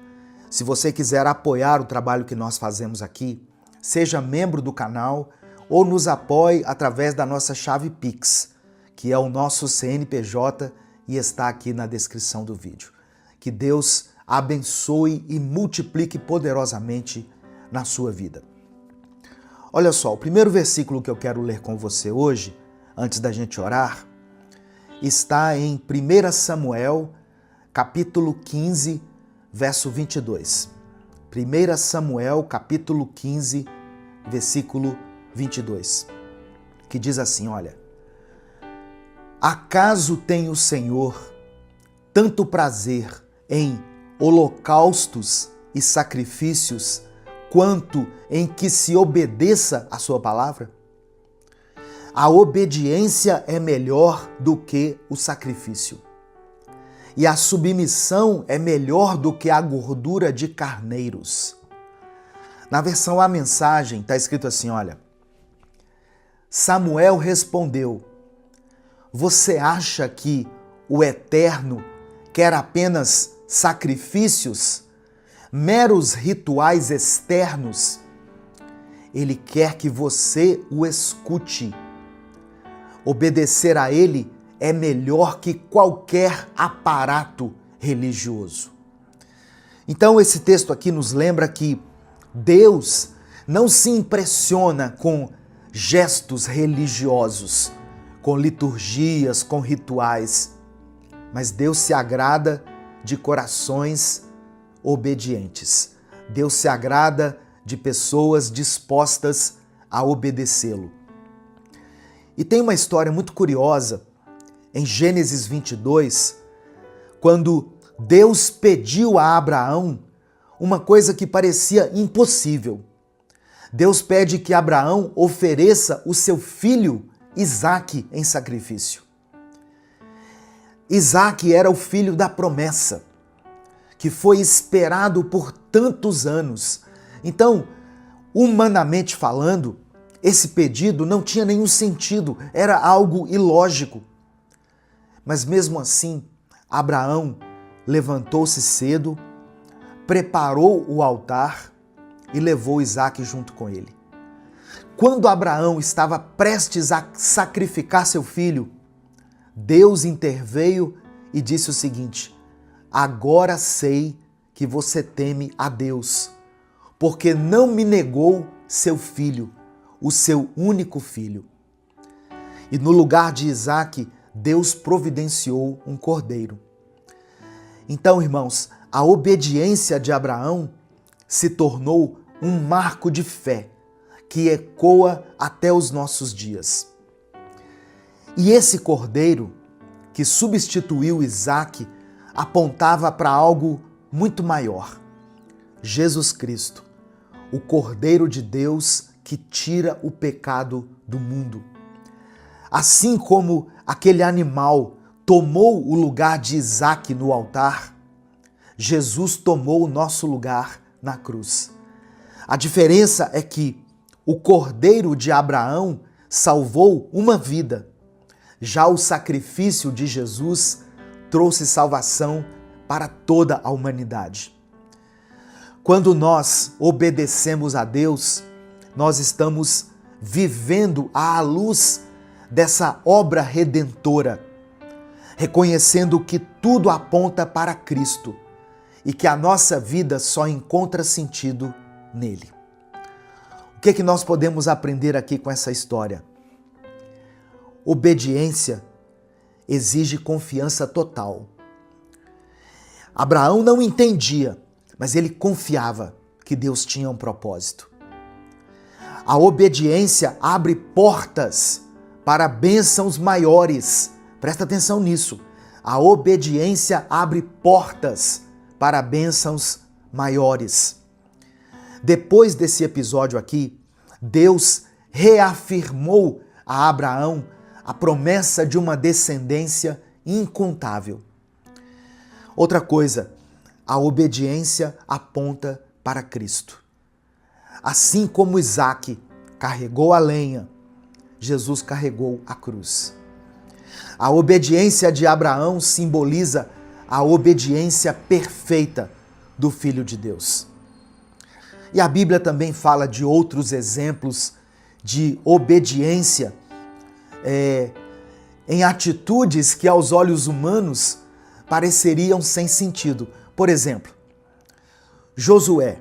Se você quiser apoiar o trabalho que nós fazemos aqui, seja membro do canal ou nos apoie através da nossa chave Pix, que é o nosso CNPJ e está aqui na descrição do vídeo. Que Deus abençoe e multiplique poderosamente na sua vida. Olha só, o primeiro versículo que eu quero ler com você hoje, antes da gente orar, está em 1 Samuel, capítulo 15, verso 22. 1 Samuel, capítulo 15, versículo 22, que diz assim, olha: Acaso tem o Senhor tanto prazer em holocaustos e sacrifícios, quanto em que se obedeça a sua palavra? A obediência é melhor do que o sacrifício, e a submissão é melhor do que a gordura de carneiros. Na versão A Mensagem está escrito assim, olha: Samuel respondeu: Você acha que o Eterno quer apenas sacrifícios, meros rituais externos? Ele quer que você o escute. Obedecer a ele é melhor que qualquer aparato religioso. Então, esse texto aqui nos lembra que Deus não se impressiona com gestos religiosos, com liturgias, com rituais, mas Deus se agrada de corações obedientes. Deus se agrada de pessoas dispostas a obedecê-lo. E tem uma história muito curiosa em Gênesis 22, quando Deus pediu a Abraão uma coisa que parecia impossível. Deus pede que Abraão ofereça o seu filho Isaque em sacrifício. Isaque era o filho da promessa, que foi esperado por tantos anos. Então, humanamente falando, esse pedido não tinha nenhum sentido, era algo ilógico. Mas mesmo assim, Abraão levantou-se cedo, preparou o altar e levou Isaque junto com ele. Quando Abraão estava prestes a sacrificar seu filho, Deus interveio e disse o seguinte: Agora sei que você teme a Deus, porque não me negou seu filho, o seu único filho. E no lugar de Isaque, Deus providenciou um cordeiro. Então, irmãos, a obediência de Abraão se tornou um marco de fé que ecoa até os nossos dias. E esse cordeiro, que substituiu Isaque, apontava para algo muito maior: Jesus Cristo, o Cordeiro de Deus que tira o pecado do mundo. Assim como aquele animal tomou o lugar de Isaque no altar, Jesus tomou o nosso lugar na cruz. A diferença é que o Cordeiro de Abraão salvou uma vida. Já o sacrifício de Jesus trouxe salvação para toda a humanidade. Quando nós obedecemos a Deus, nós estamos vivendo à luz dessa obra redentora, reconhecendo que tudo aponta para Cristo e que a nossa vida só encontra sentido nele. O que é que nós podemos aprender aqui com essa história? Obediência exige confiança total. Abraão não entendia, mas ele confiava que Deus tinha um propósito. A obediência abre portas para bênçãos maiores. Presta atenção nisso. A obediência abre portas para bênçãos maiores. Depois desse episódio aqui, Deus reafirmou a Abraão a promessa de uma descendência incontável. Outra coisa, a obediência aponta para Cristo. Assim como Isaque carregou a lenha, Jesus carregou a cruz. A obediência de Abraão simboliza a obediência perfeita do Filho de Deus. E a Bíblia também fala de outros exemplos de obediência em atitudes que aos olhos humanos pareceriam sem sentido. Por exemplo, Josué.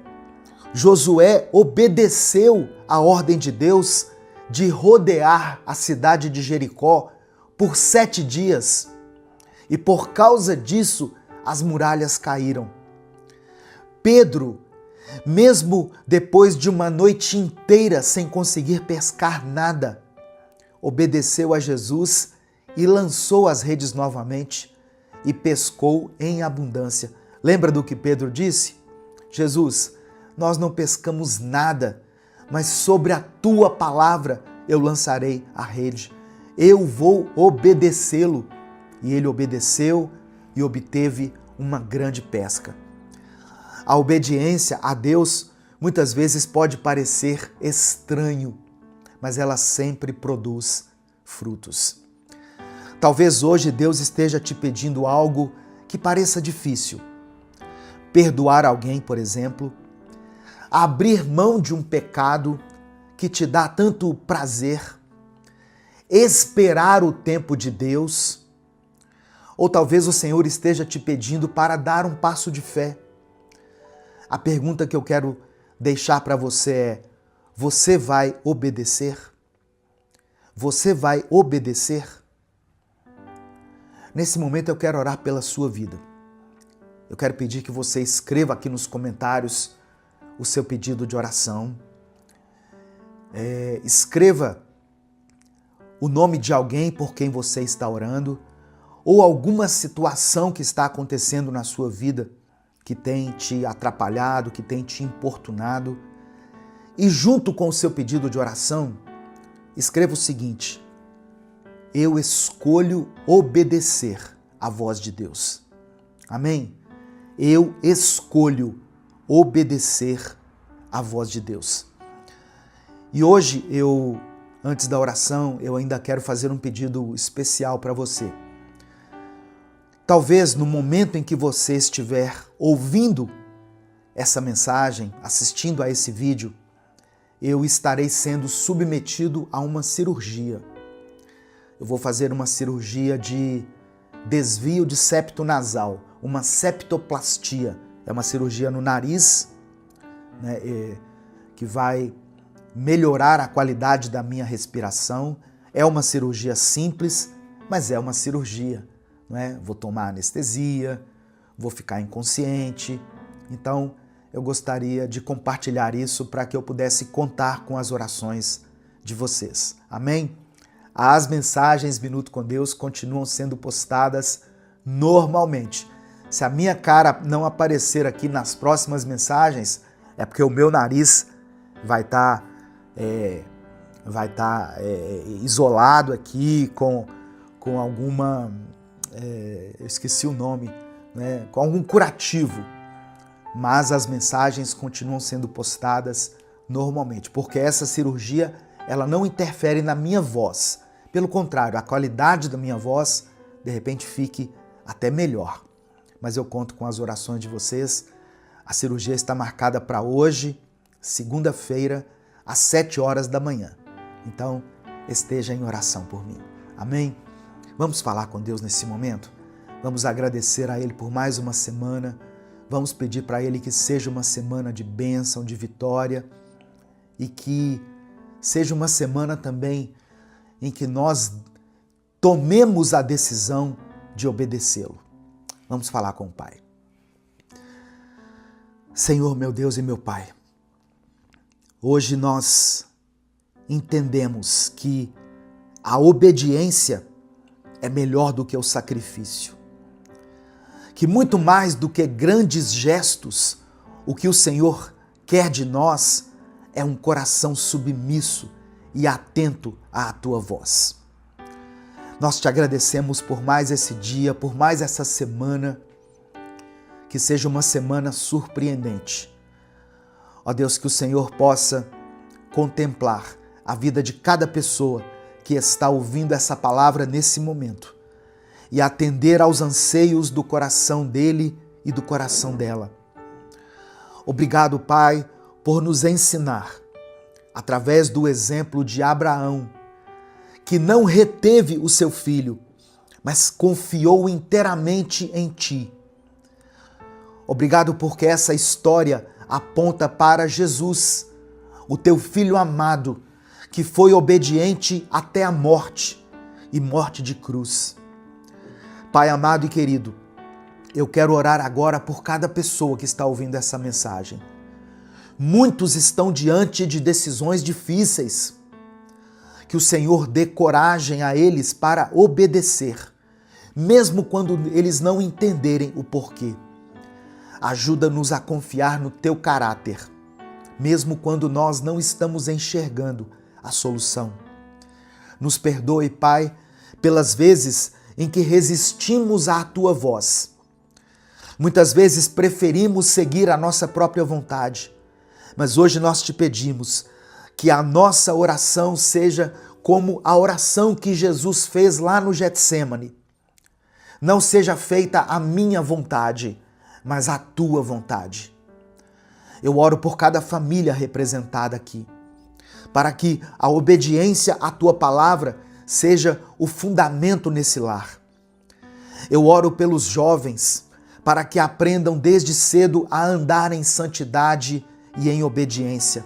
Josué obedeceu a ordem de Deus de rodear a cidade de Jericó por 7 dias. E por causa disso, as muralhas caíram. Pedro, mesmo depois de uma noite inteira sem conseguir pescar nada, obedeceu a Jesus e lançou as redes novamente e pescou em abundância. Lembra do que Pedro disse? Jesus, nós não pescamos nada, mas sobre a tua palavra eu lançarei a rede. Eu vou obedecê-lo. E ele obedeceu e obteve uma grande pesca. A obediência a Deus muitas vezes pode parecer estranho, mas ela sempre produz frutos. Talvez hoje Deus esteja te pedindo algo que pareça difícil. Perdoar alguém, por exemplo, abrir mão de um pecado que te dá tanto prazer, esperar o tempo de Deus, ou talvez o Senhor esteja te pedindo para dar um passo de fé. A pergunta que eu quero deixar para você é: você vai obedecer? Você vai obedecer? Nesse momento eu quero orar pela sua vida. Eu quero pedir que você escreva aqui nos comentários o seu pedido de oração. Escreva o nome de alguém por quem você está orando, ou alguma situação que está acontecendo na sua vida que tem te atrapalhado, que tem te importunado. E junto com o seu pedido de oração, escreva o seguinte: eu escolho obedecer à voz de Deus. Amém? Eu escolho obedecer à voz de Deus. E hoje antes da oração, eu ainda quero fazer um pedido especial para você. Talvez no momento em que você estiver ouvindo essa mensagem, assistindo a esse vídeo, eu estarei sendo submetido a uma cirurgia. Eu vou fazer uma cirurgia de desvio de septo nasal, uma septoplastia. É uma cirurgia no nariz, né, que vai melhorar a qualidade da minha respiração. É uma cirurgia simples, mas é uma cirurgia. Vou tomar anestesia, vou ficar inconsciente. Então, eu gostaria de compartilhar isso para que eu pudesse contar com as orações de vocês. Amém? As mensagens Minuto com Deus continuam sendo postadas normalmente. Se a minha cara não aparecer aqui nas próximas mensagens, é porque o meu nariz vai estar isolado aqui com alguma... eu esqueci o nome, com algum curativo, mas as mensagens continuam sendo postadas normalmente, porque essa cirurgia ela não interfere na minha voz, pelo contrário, a qualidade da minha voz de repente fique até melhor, mas eu conto com as orações de vocês. A cirurgia está marcada para hoje, segunda-feira, às 7 horas da manhã, então esteja em oração por mim, amém? Vamos falar com Deus nesse momento? Vamos agradecer a Ele por mais uma semana. Vamos pedir para Ele que seja uma semana de bênção, de vitória e que seja uma semana também em que nós tomemos a decisão de obedecê-lo. Vamos falar com o Pai. Senhor, meu Deus e meu Pai, hoje nós entendemos que a obediência é melhor do que o sacrifício. Que muito mais do que grandes gestos, o que o Senhor quer de nós é um coração submisso e atento à tua voz. Nós te agradecemos por mais esse dia, por mais essa semana, que seja uma semana surpreendente. Ó Deus, que o Senhor possa contemplar a vida de cada pessoa que está ouvindo essa palavra nesse momento e atender aos anseios do coração dele e do coração dela. Obrigado, Pai, por nos ensinar, através do exemplo de Abraão, que não reteve o seu filho, mas confiou inteiramente em Ti. Obrigado porque essa história aponta para Jesus, o teu Filho amado, que foi obediente até a morte e morte de cruz. Pai amado e querido, eu quero orar agora por cada pessoa que está ouvindo essa mensagem. Muitos estão diante de decisões difíceis. Que o Senhor dê coragem a eles para obedecer, mesmo quando eles não entenderem o porquê. Ajuda-nos a confiar no teu caráter, mesmo quando nós não estamos enxergando a solução. Nos perdoe, Pai, pelas vezes em que resistimos à tua voz. Muitas vezes preferimos seguir a nossa própria vontade, mas hoje nós te pedimos que a nossa oração seja como a oração que Jesus fez lá no Getsêmani. Não seja feita a minha vontade, mas a tua vontade. Eu oro por cada família representada aqui, para que a obediência à tua palavra seja o fundamento nesse lar. Eu oro pelos jovens, para que aprendam desde cedo a andar em santidade e em obediência.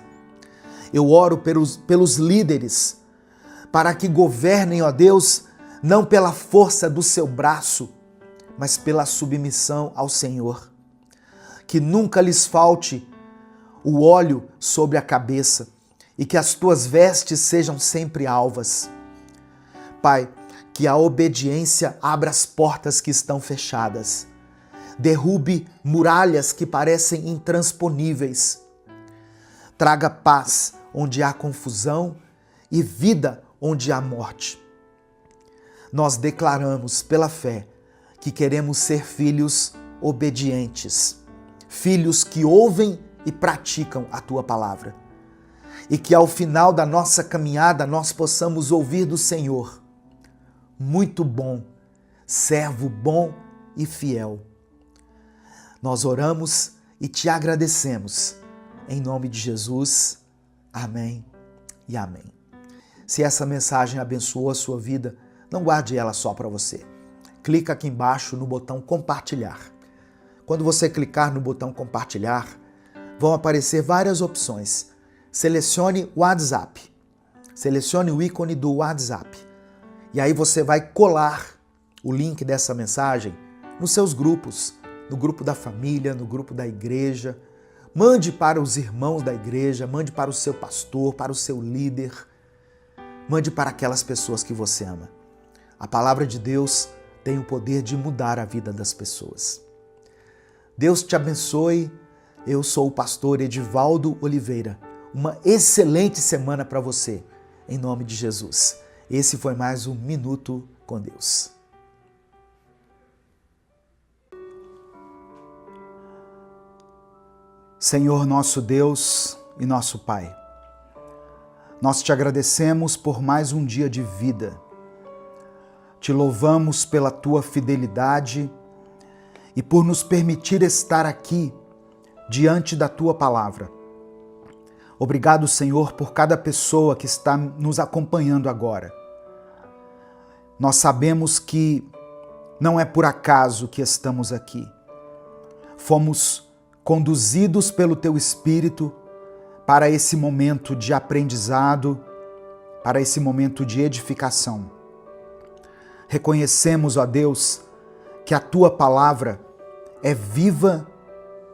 Eu oro pelos líderes, para que governem, ó Deus, não pela força do seu braço, mas pela submissão ao Senhor. Que nunca lhes falte o óleo sobre a cabeça e que as tuas vestes sejam sempre alvas. Pai, que a obediência abra as portas que estão fechadas, derrube muralhas que parecem intransponíveis, traga paz onde há confusão e vida onde há morte. Nós declaramos pela fé que queremos ser filhos obedientes, filhos que ouvem e praticam a tua palavra. E que ao final da nossa caminhada nós possamos ouvir do Senhor: muito bom, servo bom e fiel. Nós oramos e te agradecemos. Em nome de Jesus, amém e amém. Se essa mensagem abençoou a sua vida, não guarde ela só para você. Clica aqui embaixo no botão compartilhar. Quando você clicar no botão compartilhar, vão aparecer várias opções. Selecione o WhatsApp. Selecione o ícone do WhatsApp. E aí você vai colar o link dessa mensagem nos seus grupos, no grupo da família, no grupo da igreja. Mande para os irmãos da igreja, mande para o seu pastor, para o seu líder. Mande para aquelas pessoas que você ama. A palavra de Deus tem o poder de mudar a vida das pessoas. Deus te abençoe. Eu sou o pastor Edivaldo Oliveira. Uma excelente semana para você, em nome de Jesus. Esse foi mais um Minuto com Deus. Senhor nosso Deus e nosso Pai, nós te agradecemos por mais um dia de vida. Te louvamos pela tua fidelidade e por nos permitir estar aqui diante da tua palavra. Obrigado, Senhor, por cada pessoa que está nos acompanhando agora. Nós sabemos que não é por acaso que estamos aqui. Fomos conduzidos pelo Teu Espírito para esse momento de aprendizado, para esse momento de edificação. Reconhecemos, ó Deus, que a Tua palavra é viva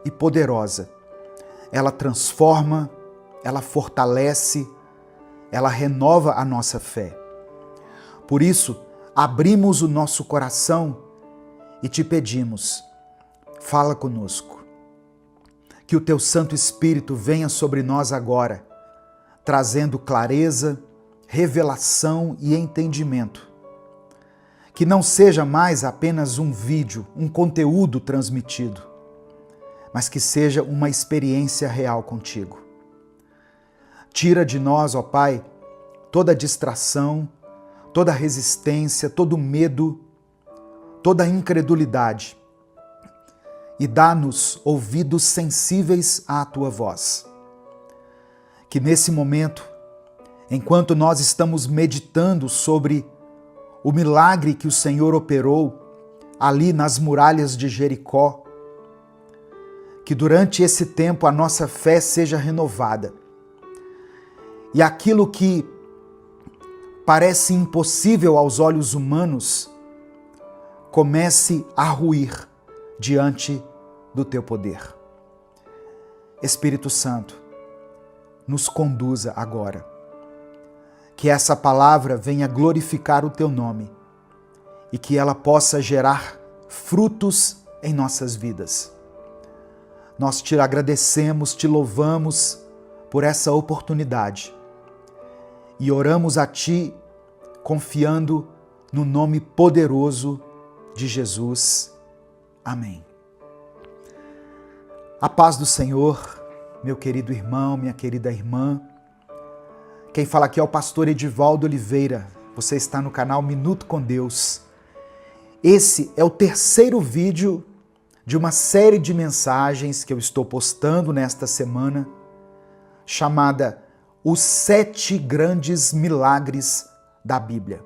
e poderosa. Ela transforma, ela fortalece, ela renova a nossa fé. Por isso, abrimos o nosso coração e te pedimos, fala conosco. Que o Teu Santo Espírito venha sobre nós agora, trazendo clareza, revelação e entendimento. Que não seja mais apenas um vídeo, um conteúdo transmitido, mas que seja uma experiência real contigo. Tira de nós, ó Pai, toda distração, toda resistência, todo medo, toda incredulidade e dá-nos ouvidos sensíveis à Tua voz. Que nesse momento, enquanto nós estamos meditando sobre o milagre que o Senhor operou ali nas muralhas de Jericó, que durante esse tempo a nossa fé seja renovada e aquilo que parece impossível aos olhos humanos comece a ruir diante do teu poder. Espírito Santo, nos conduza agora. Que essa palavra venha glorificar o teu nome e que ela possa gerar frutos em nossas vidas. Nós te agradecemos, te louvamos por essa oportunidade e oramos a ti confiando no nome poderoso de Jesus. Amém. A paz do Senhor, meu querido irmão, minha querida irmã. Quem fala aqui é o pastor Edivaldo Oliveira. Você está no canal Minuto com Deus. Esse é o terceiro vídeo de uma série de mensagens que eu estou postando nesta semana, chamada Os 7 Grandes Milagres da Bíblia.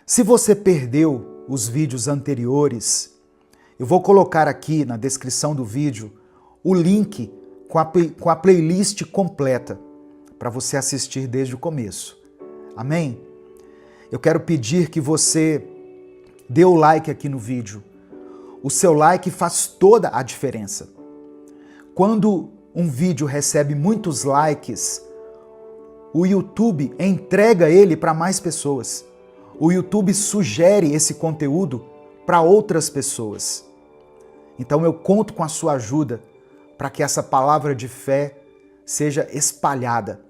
Se você perdeu os vídeos anteriores, eu vou colocar aqui na descrição do vídeo o link com a playlist completa para você assistir desde o começo. Amém? Eu quero pedir que você dê o like aqui no vídeo. O seu like faz toda a diferença. Quando um vídeo recebe muitos likes, o YouTube entrega ele para mais pessoas. O YouTube sugere esse conteúdo para outras pessoas. Então eu conto com a sua ajuda para que essa palavra de fé seja espalhada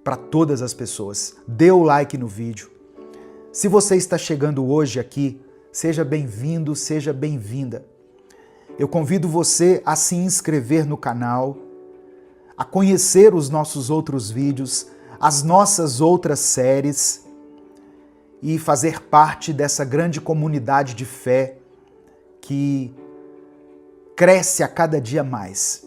para todas as pessoas. Dê o like no vídeo. Se você está chegando hoje aqui, seja bem-vindo, seja bem-vinda. Eu convido você a se inscrever no canal, a conhecer os nossos outros vídeos, as nossas outras séries e fazer parte dessa grande comunidade de fé que cresce a cada dia mais.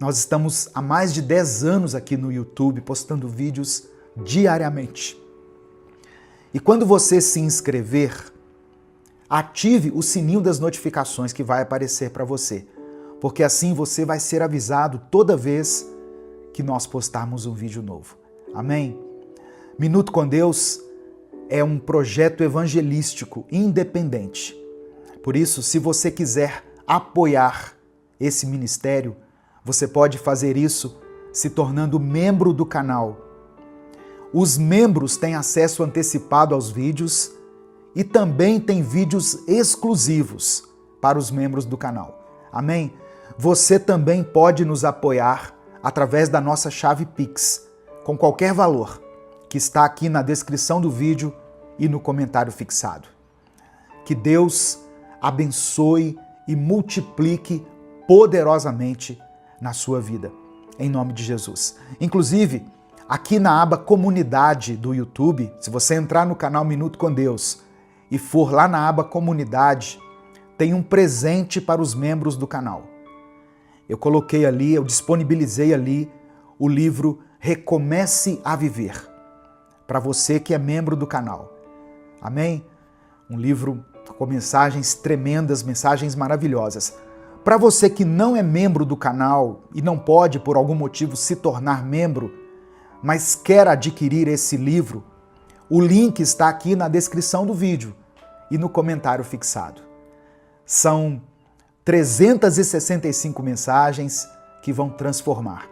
Nós estamos há mais de 10 anos aqui no YouTube postando vídeos diariamente. E quando você se inscrever, ative o sininho das notificações que vai aparecer para você, porque assim você vai ser avisado toda vez que nós postarmos um vídeo novo. Amém? Minuto com Deus é um projeto evangelístico independente. Por isso, se você quiser apoiar esse ministério, você pode fazer isso se tornando membro do canal. Os membros têm acesso antecipado aos vídeos e também tem vídeos exclusivos para os membros do canal. Amém? Você também pode nos apoiar através da nossa chave Pix, com qualquer valor, que está aqui na descrição do vídeo e no comentário fixado. Que Deus abençoe e multiplique poderosamente na sua vida, em nome de Jesus. Inclusive, aqui na aba Comunidade do YouTube, se você entrar no canal Minuto com Deus e for lá na aba Comunidade, tem um presente para os membros do canal. Eu coloquei ali, eu disponibilizei ali o livro Recomece a Viver, para você que é membro do canal. Amém? Um livro com mensagens tremendas, mensagens maravilhosas. Para você que não é membro do canal e não pode, por algum motivo, se tornar membro, mas quer adquirir esse livro, o link está aqui na descrição do vídeo e no comentário fixado. São 365 mensagens que vão transformar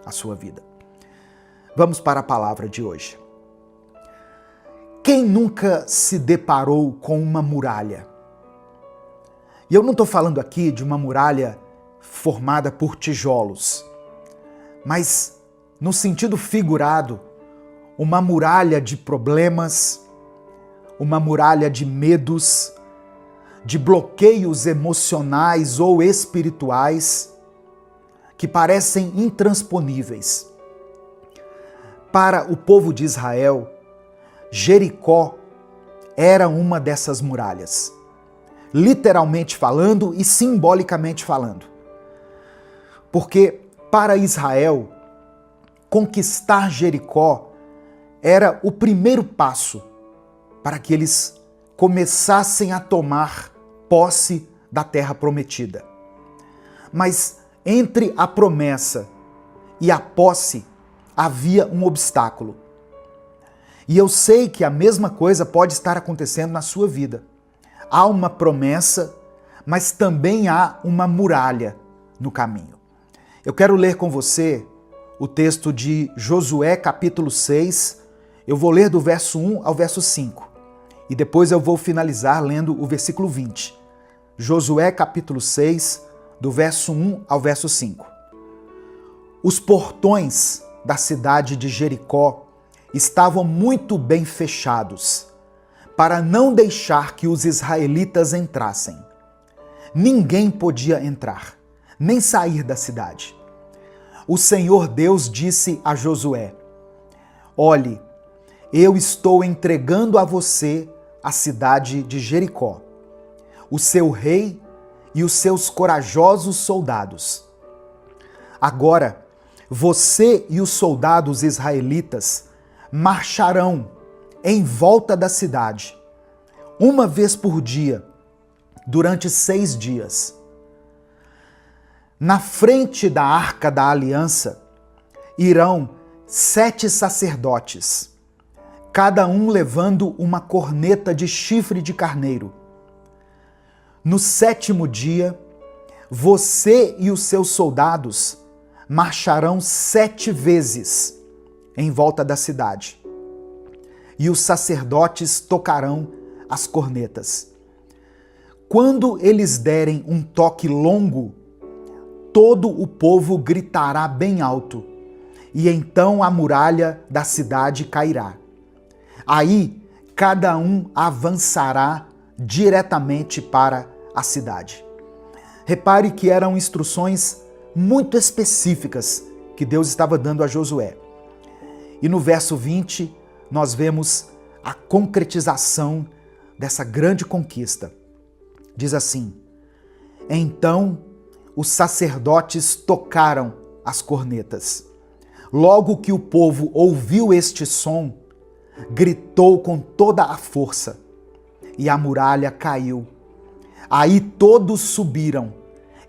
a sua vida. Vamos para a palavra de hoje. Quem nunca se deparou com uma muralha? E eu não estou falando aqui de uma muralha formada por tijolos, mas, no sentido figurado, uma muralha de problemas, uma muralha de medos, de bloqueios emocionais ou espirituais que parecem intransponíveis. Para o povo de Israel, Jericó era uma dessas muralhas, literalmente falando e simbolicamente falando. Porque para Israel, conquistar Jericó era o primeiro passo para que eles começassem a tomar posse da terra prometida. Mas entre a promessa e a posse havia um obstáculo. E eu sei que a mesma coisa pode estar acontecendo na sua vida. Há uma promessa, mas também há uma muralha no caminho. Eu quero ler com você o texto de Josué, capítulo 6. Eu vou ler do verso 1 ao verso 5. E depois eu vou finalizar lendo o versículo 20. Josué, capítulo 6, do verso 1 ao verso 5. Os portões da cidade de Jericó estavam muito bem fechados, para não deixar que os israelitas entrassem. Ninguém podia entrar, nem sair da cidade. O Senhor Deus disse a Josué: olhe, eu estou entregando a você a cidade de Jericó, o seu rei e os seus corajosos soldados. Agora, você e os soldados israelitas marcharão em volta da cidade, uma vez por dia, durante 6 dias. Na frente da Arca da Aliança irão 7 sacerdotes, cada um levando uma corneta de chifre de carneiro. No 7º dia, você e os seus soldados marcharão 7 vezes em volta da cidade, e os sacerdotes tocarão as cornetas. Quando eles derem um toque longo, todo o povo gritará bem alto, e então a muralha da cidade cairá. Aí, cada um avançará diretamente para a cidade. Repare que eram instruções muito específicas que Deus estava dando a Josué. E no verso 20, nós vemos a concretização dessa grande conquista. Diz assim: então os sacerdotes tocaram as cornetas. Logo que o povo ouviu este som, gritou com toda a força, e a muralha caiu. Aí todos subiram,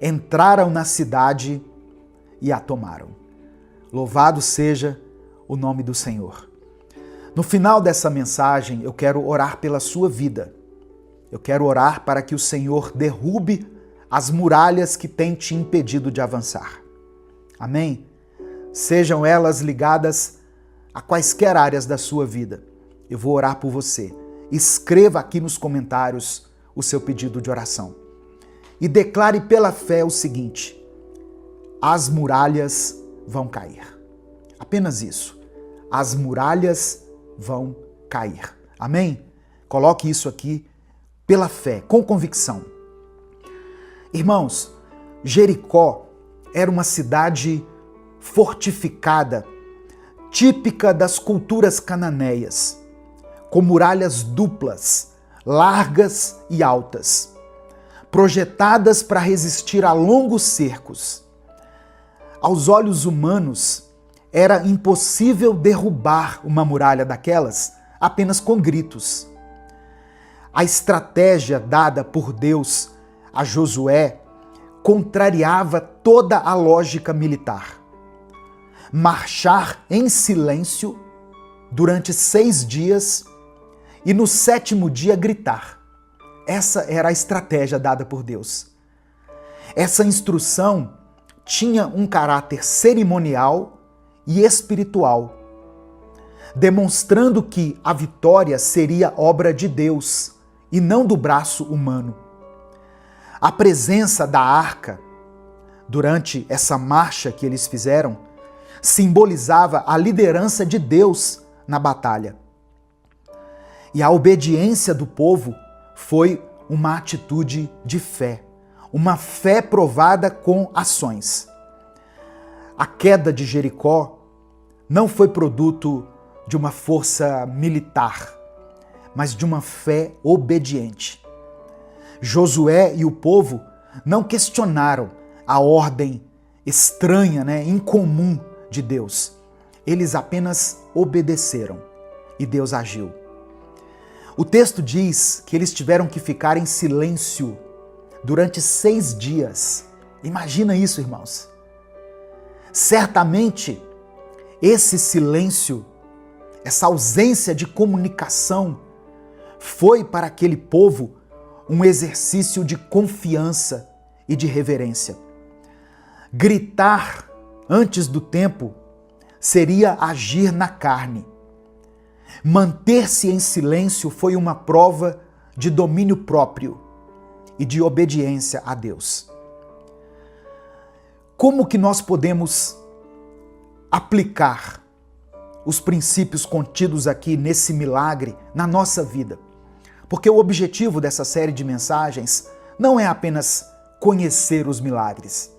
entraram na cidade e a tomaram. Louvado seja o nome do Senhor. No final dessa mensagem, eu quero orar pela sua vida. Eu quero orar para que o Senhor derrube as muralhas que têm te impedido de avançar. Amém? Sejam elas ligadas a quaisquer áreas da sua vida. Eu vou orar por você. Escreva aqui nos comentários o seu pedido de oração. E declare pela fé o seguinte: as muralhas vão cair. Apenas isso. As muralhas vão cair. Amém? Coloque isso aqui pela fé, com convicção. Irmãos, Jericó era uma cidade fortificada, típica das culturas cananeias, com muralhas duplas, largas e altas, projetadas para resistir a longos cercos. Aos olhos humanos, era impossível derrubar uma muralha daquelas apenas com gritos. A estratégia dada por Deus a Josué contrariava toda a lógica militar. Marchar em silêncio durante 6 dias e no 7º dia gritar. Essa era a estratégia dada por Deus. Essa instrução tinha um caráter cerimonial e espiritual, demonstrando que a vitória seria obra de Deus e não do braço humano. A presença da arca durante essa marcha que eles fizeram simbolizava a liderança de Deus na batalha. E a obediência do povo foi uma atitude de fé, uma fé provada com ações. A queda de Jericó não foi produto de uma força militar, mas de uma fé obediente. Josué e o povo não questionaram a ordem estranha, incomum de Deus. Eles apenas obedeceram e Deus agiu. O texto diz que eles tiveram que ficar em silêncio durante 6 dias Imagina isso, irmãos. Certamente, esse silêncio, essa ausência de comunicação, foi para aquele povo um exercício de confiança e de reverência. Gritar antes do tempo seria agir na carne. Manter-se em silêncio foi uma prova de domínio próprio e de obediência a Deus. Como que nós podemos aplicar os princípios contidos aqui nesse milagre na nossa vida? Porque o objetivo dessa série de mensagens não é apenas conhecer os milagres,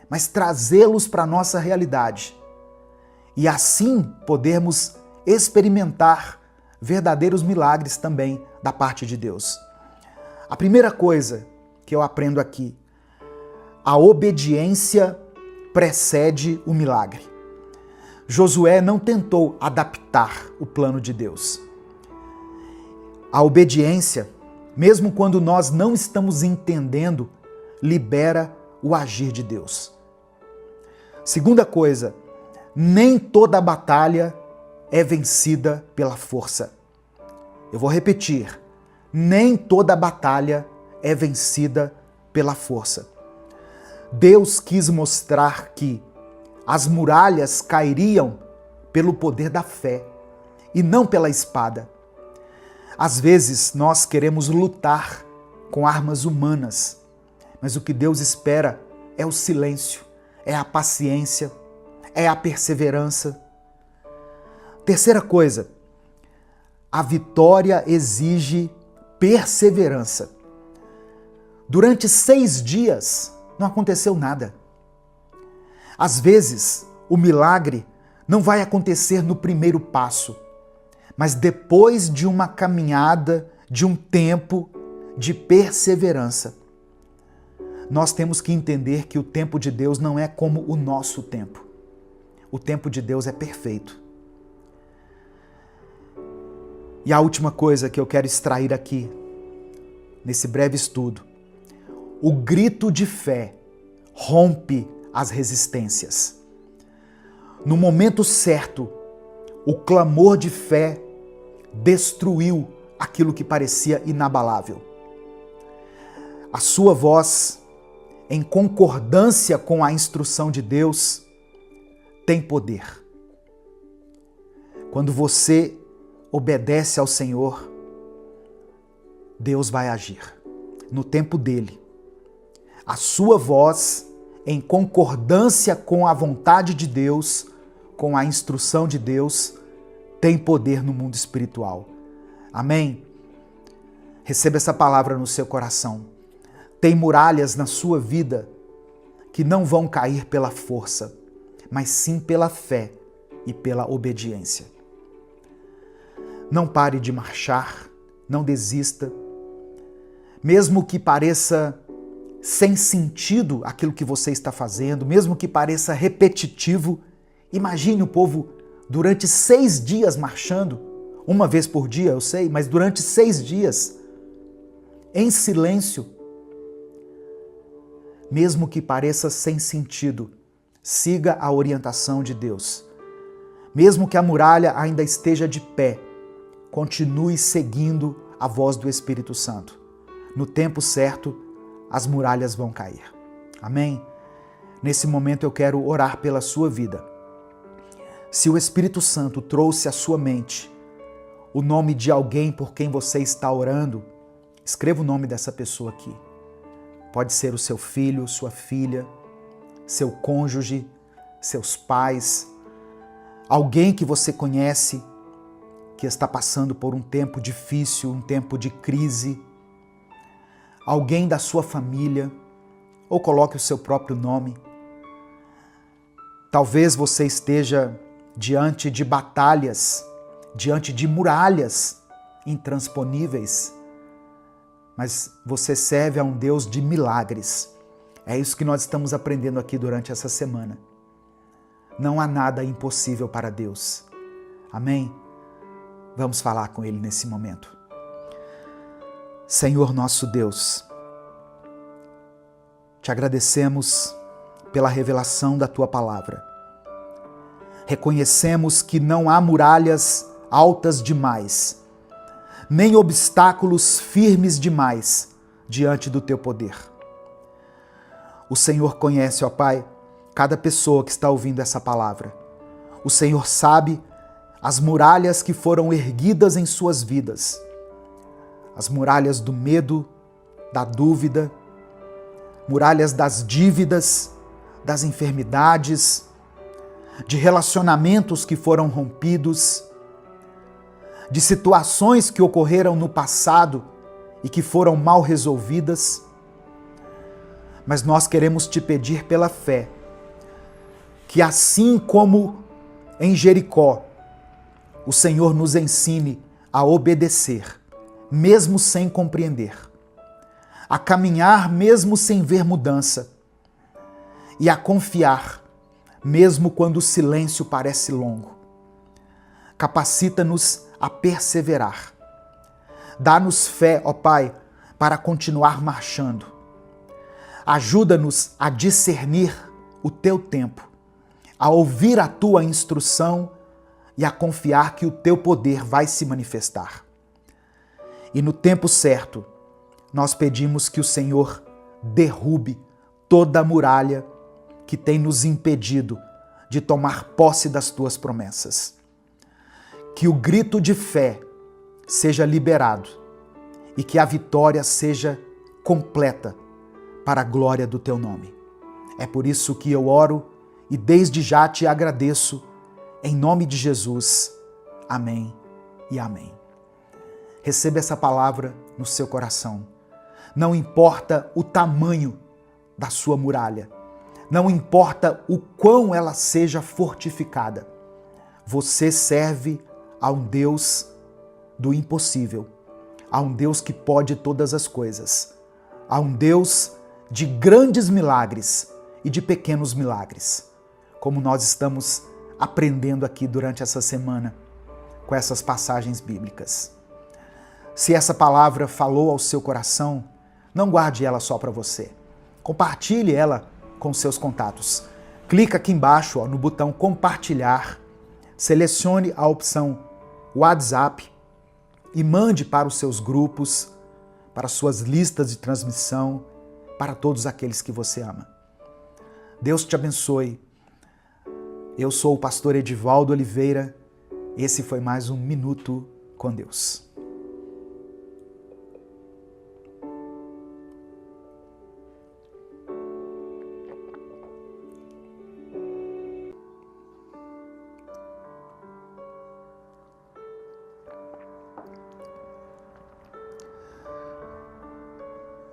mas trazê-los para a nossa realidade e assim podermos experimentar verdadeiros milagres também da parte de Deus. A primeira coisa que eu aprendo aqui: a obediência precede o milagre. Josué não tentou adaptar o plano de Deus. A obediência, mesmo quando nós não estamos entendendo, libera o agir de Deus. Segunda coisa, nem toda batalha é vencida pela força. Eu vou repetir, nem toda batalha é vencida pela força. Deus quis mostrar que as muralhas cairiam pelo poder da fé e não pela espada. Às vezes nós queremos lutar com armas humanas, mas o que Deus espera é o silêncio, é a paciência, é a perseverança. Terceira coisa, a vitória exige perseverança. Durante 6 dias não aconteceu nada. Às vezes, o milagre não vai acontecer no primeiro passo, mas depois de uma caminhada, de um tempo de perseverança. Nós temos que entender que o tempo de Deus não é como o nosso tempo. O tempo de Deus é perfeito. E a última coisa que eu quero extrair aqui, nesse breve estudo: o grito de fé rompe as resistências. No momento certo, o clamor de fé destruiu aquilo que parecia inabalável. A sua voz, em concordância com a instrução de Deus, tem poder. Quando você obedece ao Senhor, Deus vai agir no tempo dele. A sua voz, em concordância com a vontade de Deus, com a instrução de Deus, tem poder no mundo espiritual. Amém? Receba essa palavra no seu coração. Tem muralhas na sua vida que não vão cair pela força, mas sim pela fé e pela obediência. Não pare de marchar, não desista. Mesmo que pareça sem sentido aquilo que você está fazendo, mesmo que pareça repetitivo, imagine o povo durante 6 dias marchando, uma vez por dia, eu sei, mas durante 6 dias, em silêncio. Mesmo que pareça sem sentido, siga a orientação de Deus. Mesmo que a muralha ainda esteja de pé, continue seguindo a voz do Espírito Santo. No tempo certo, as muralhas vão cair. Amém? Nesse momento eu quero orar pela sua vida. Se o Espírito Santo trouxe à sua mente o nome de alguém por quem você está orando, escreva o nome dessa pessoa aqui. Pode ser o seu filho, sua filha, seu cônjuge, seus pais, alguém que você conhece que está passando por um tempo difícil, um tempo de crise, alguém da sua família, ou coloque o seu próprio nome. Talvez você esteja diante de batalhas, diante de muralhas intransponíveis, mas você serve a um Deus de milagres. É isso que nós estamos aprendendo aqui durante essa semana. Não há nada impossível para Deus. Amém? Vamos falar com Ele nesse momento. Senhor nosso Deus, te agradecemos pela revelação da tua palavra. Reconhecemos que não há muralhas altas demais, nem obstáculos firmes demais diante do teu poder. O Senhor conhece, ó Pai, cada pessoa que está ouvindo essa palavra. O Senhor sabe as muralhas que foram erguidas em suas vidas. As muralhas do medo, da dúvida, muralhas das dívidas, das enfermidades, de relacionamentos que foram rompidos, de situações que ocorreram no passado e que foram mal resolvidas. Mas nós queremos te pedir pela fé que, assim como em Jericó, o Senhor nos ensine a obedecer, mesmo sem compreender, a caminhar mesmo sem ver mudança e a confiar, mesmo quando o silêncio parece longo. Capacita-nos a perseverar. Dá-nos fé, ó Pai, para continuar marchando. Ajuda-nos a discernir o teu tempo, a ouvir a tua instrução e a confiar que o teu poder vai se manifestar. E no tempo certo, nós pedimos que o Senhor derrube toda a muralha que tem nos impedido de tomar posse das tuas promessas. Que o grito de fé seja liberado e que a vitória seja completa para a glória do teu nome. É por isso que eu oro e desde já te agradeço, em nome de Jesus. Amém e amém. Receba essa palavra no seu coração. Não importa o tamanho da sua muralha, não importa o quão ela seja fortificada, você serve a um Deus do impossível, a um Deus que pode todas as coisas, a um Deus de grandes milagres e de pequenos milagres, como nós estamos aprendendo aqui durante essa semana com essas passagens bíblicas. Se essa palavra falou ao seu coração, não guarde ela só para você. Compartilhe ela com seus contatos. Clica aqui embaixo no botão compartilhar, selecione a opção WhatsApp e mande para os seus grupos, para suas listas de transmissão, para todos aqueles que você ama. Deus te abençoe. Eu sou o pastor Edivaldo Oliveira. Esse foi mais um Minuto com Deus.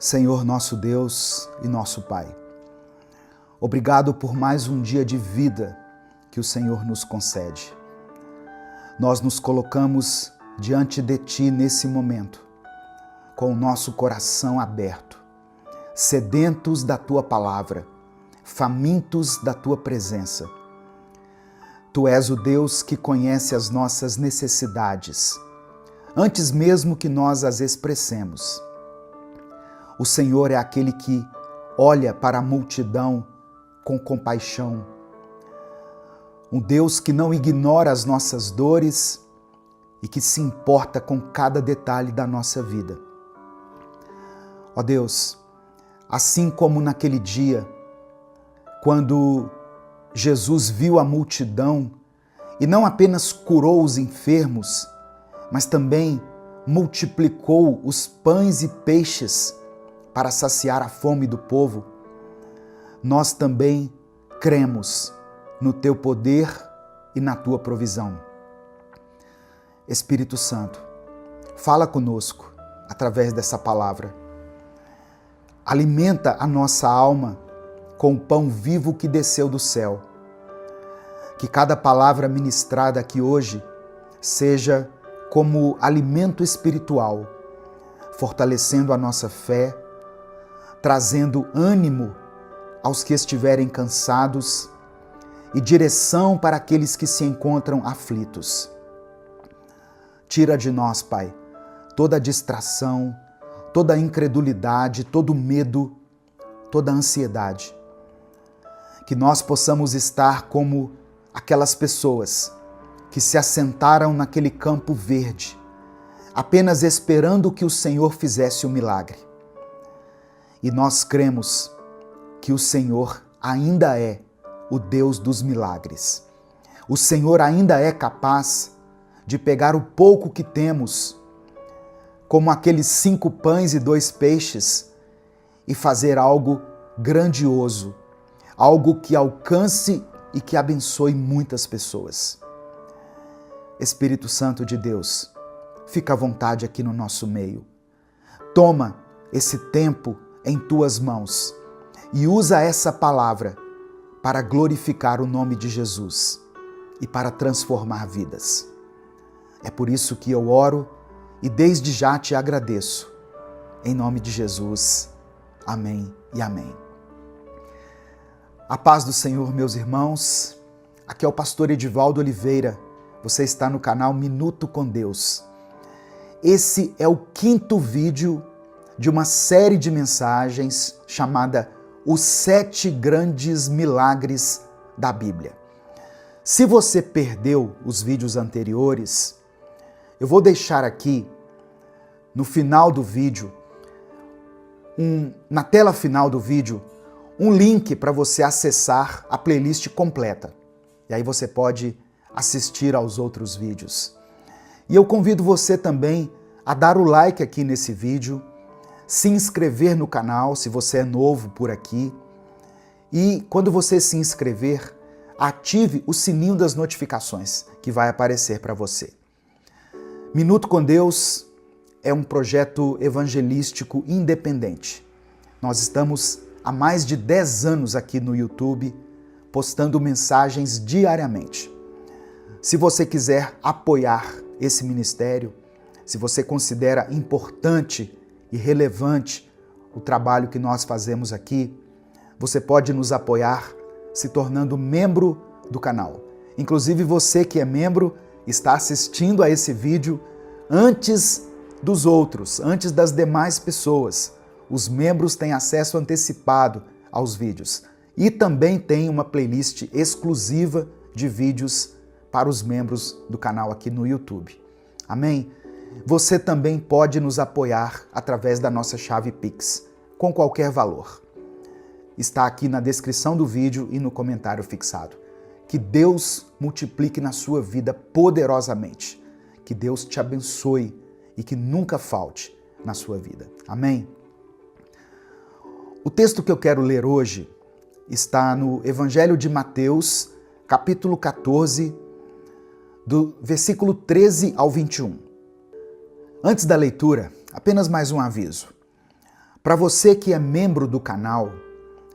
Senhor nosso Deus e nosso Pai, obrigado por mais um dia de vida que o Senhor nos concede. Nós nos colocamos diante de Ti nesse momento, com o nosso coração aberto, sedentos da Tua palavra, famintos da Tua presença. Tu és o Deus que conhece as nossas necessidades, antes mesmo que nós as expressemos. O Senhor é aquele que olha para a multidão com compaixão. Um Deus que não ignora as nossas dores e que se importa com cada detalhe da nossa vida. Ó Deus, assim como naquele dia, quando Jesus viu a multidão e não apenas curou os enfermos, mas também multiplicou os pães e peixes para saciar a fome do povo, nós também cremos no Teu poder e na Tua provisão. Espírito Santo, fala conosco através dessa palavra. Alimenta a nossa alma com o pão vivo que desceu do céu. Que cada palavra ministrada aqui hoje seja como alimento espiritual, fortalecendo a nossa fé, trazendo ânimo aos que estiverem cansados e direção para aqueles que se encontram aflitos. Tira de nós, Pai, toda distração, toda incredulidade, todo medo, toda ansiedade. que nós possamos estar como aquelas pessoas que se assentaram naquele campo verde, apenas esperando que o Senhor fizesse o milagre. E nós cremos que o Senhor ainda é o Deus dos milagres. O Senhor ainda é capaz de pegar o pouco que temos, como aqueles 5 pães e 2 peixes, e fazer algo grandioso, algo que alcance e que abençoe muitas pessoas. Espírito Santo de Deus, fica à vontade aqui no nosso meio. Toma esse tempo em tuas mãos e usa essa palavra para glorificar o nome de Jesus e para transformar vidas. É por isso que eu oro e desde já te agradeço. Em nome de Jesus. Amém e amém. A paz do Senhor, meus irmãos. Aqui é o pastor Edivaldo Oliveira. Você está no canal Minuto com Deus. Esse é o 5º vídeo de uma série de mensagens chamada Os 7 Grandes Milagres da Bíblia. Se você perdeu os vídeos anteriores, eu vou deixar aqui no final do vídeo, na tela final do vídeo, um link para você acessar a playlist completa. E aí você pode assistir aos outros vídeos. E eu convido você também a dar o like aqui nesse vídeo, se inscrever no canal se você é novo por aqui. E quando você se inscrever, ative o sininho das notificações que vai aparecer para você. Minuto com Deus é um projeto evangelístico independente. Nós estamos há mais de 10 anos aqui no YouTube, postando mensagens diariamente. Se você quiser apoiar esse ministério, se você considera importante e relevante o trabalho que nós fazemos aqui, você pode nos apoiar se tornando membro do canal. Inclusive você que é membro está assistindo a esse vídeo antes dos outros, antes das demais pessoas. Os membros têm acesso antecipado aos vídeos e também tem uma playlist exclusiva de vídeos para os membros do canal aqui no YouTube. Amém? Você também pode nos apoiar através da nossa chave Pix, com qualquer valor. Está aqui na descrição do vídeo e no comentário fixado. Que Deus multiplique na sua vida poderosamente. Que Deus te abençoe e que nunca falte na sua vida. Amém? O texto que eu quero ler hoje está no Evangelho de Mateus, capítulo 14, do versículo 13 ao 21. Antes da leitura, apenas mais um aviso. Para você que é membro do canal,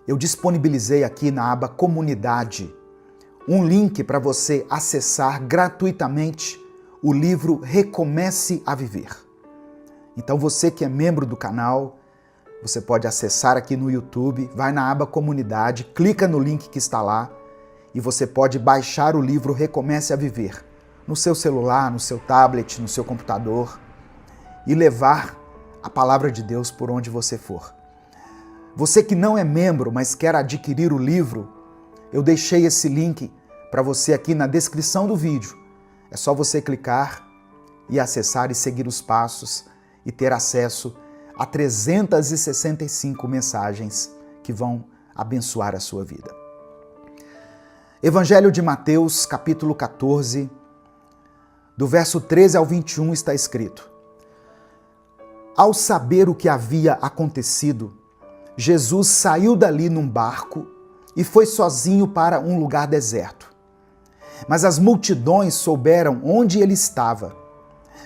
eu disponibilizei aqui na aba Comunidade um link para você acessar gratuitamente o livro Recomece a Viver. Então você que é membro do canal, você pode acessar aqui no YouTube, vai na aba Comunidade, clica no link que está lá e você pode baixar o livro Recomece a Viver no seu celular, no seu tablet, no seu computador e levar a palavra de Deus por onde você for. Você que não é membro, mas quer adquirir o livro, eu deixei esse link para você aqui na descrição do vídeo. É só você clicar e acessar e seguir os passos e ter acesso a 365 mensagens que vão abençoar a sua vida. Evangelho de Mateus, capítulo 14, do verso 13 ao 21 está escrito: Ao saber o que havia acontecido, Jesus saiu dali num barco e foi sozinho para um lugar deserto. Mas as multidões souberam onde ele estava,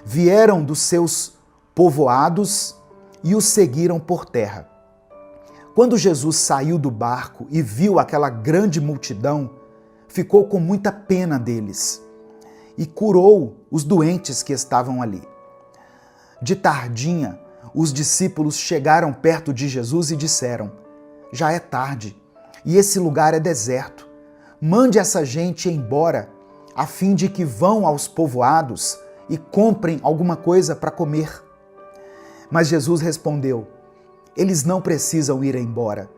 vieram dos seus povoados e o seguiram por terra. Quando Jesus saiu do barco e viu aquela grande multidão, ficou com muita pena deles e curou os doentes que estavam ali. De tardinha, os discípulos chegaram perto de Jesus e disseram: Já é tarde e esse lugar é deserto. Mande essa gente embora, a fim de que vão aos povoados e comprem alguma coisa para comer. Mas Jesus respondeu: Eles não precisam ir embora.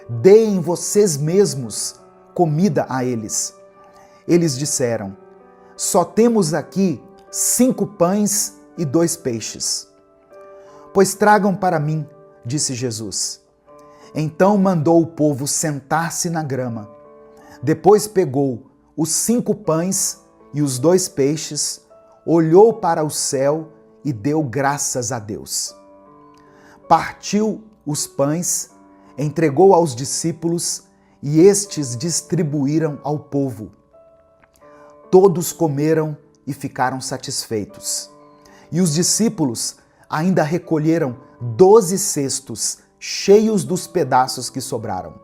Deem vocês mesmos comida a eles. Eles disseram: só temos aqui 5 pães e 2 peixes. Pois tragam para mim, disse Jesus. Então mandou o povo sentar-se na grama. Depois pegou os 5 pães e os 2 peixes, olhou para o céu e deu graças a Deus. Partiu os pães, entregou aos discípulos e estes distribuíram ao povo. Todos comeram e ficaram satisfeitos. E os discípulos ainda recolheram 12 cestos cheios dos pedaços que sobraram.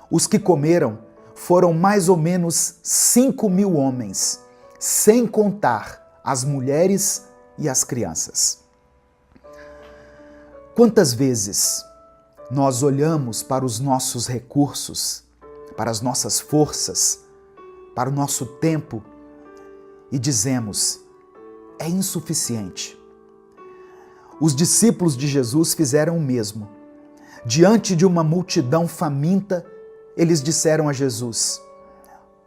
Os que comeram foram mais ou menos 5.000 homens, sem contar as mulheres e as crianças. Quantas vezes nós olhamos para os nossos recursos, para as nossas forças, para o nosso tempo e dizemos: é insuficiente. Os discípulos de Jesus fizeram o mesmo. Diante de uma multidão faminta, eles disseram a Jesus: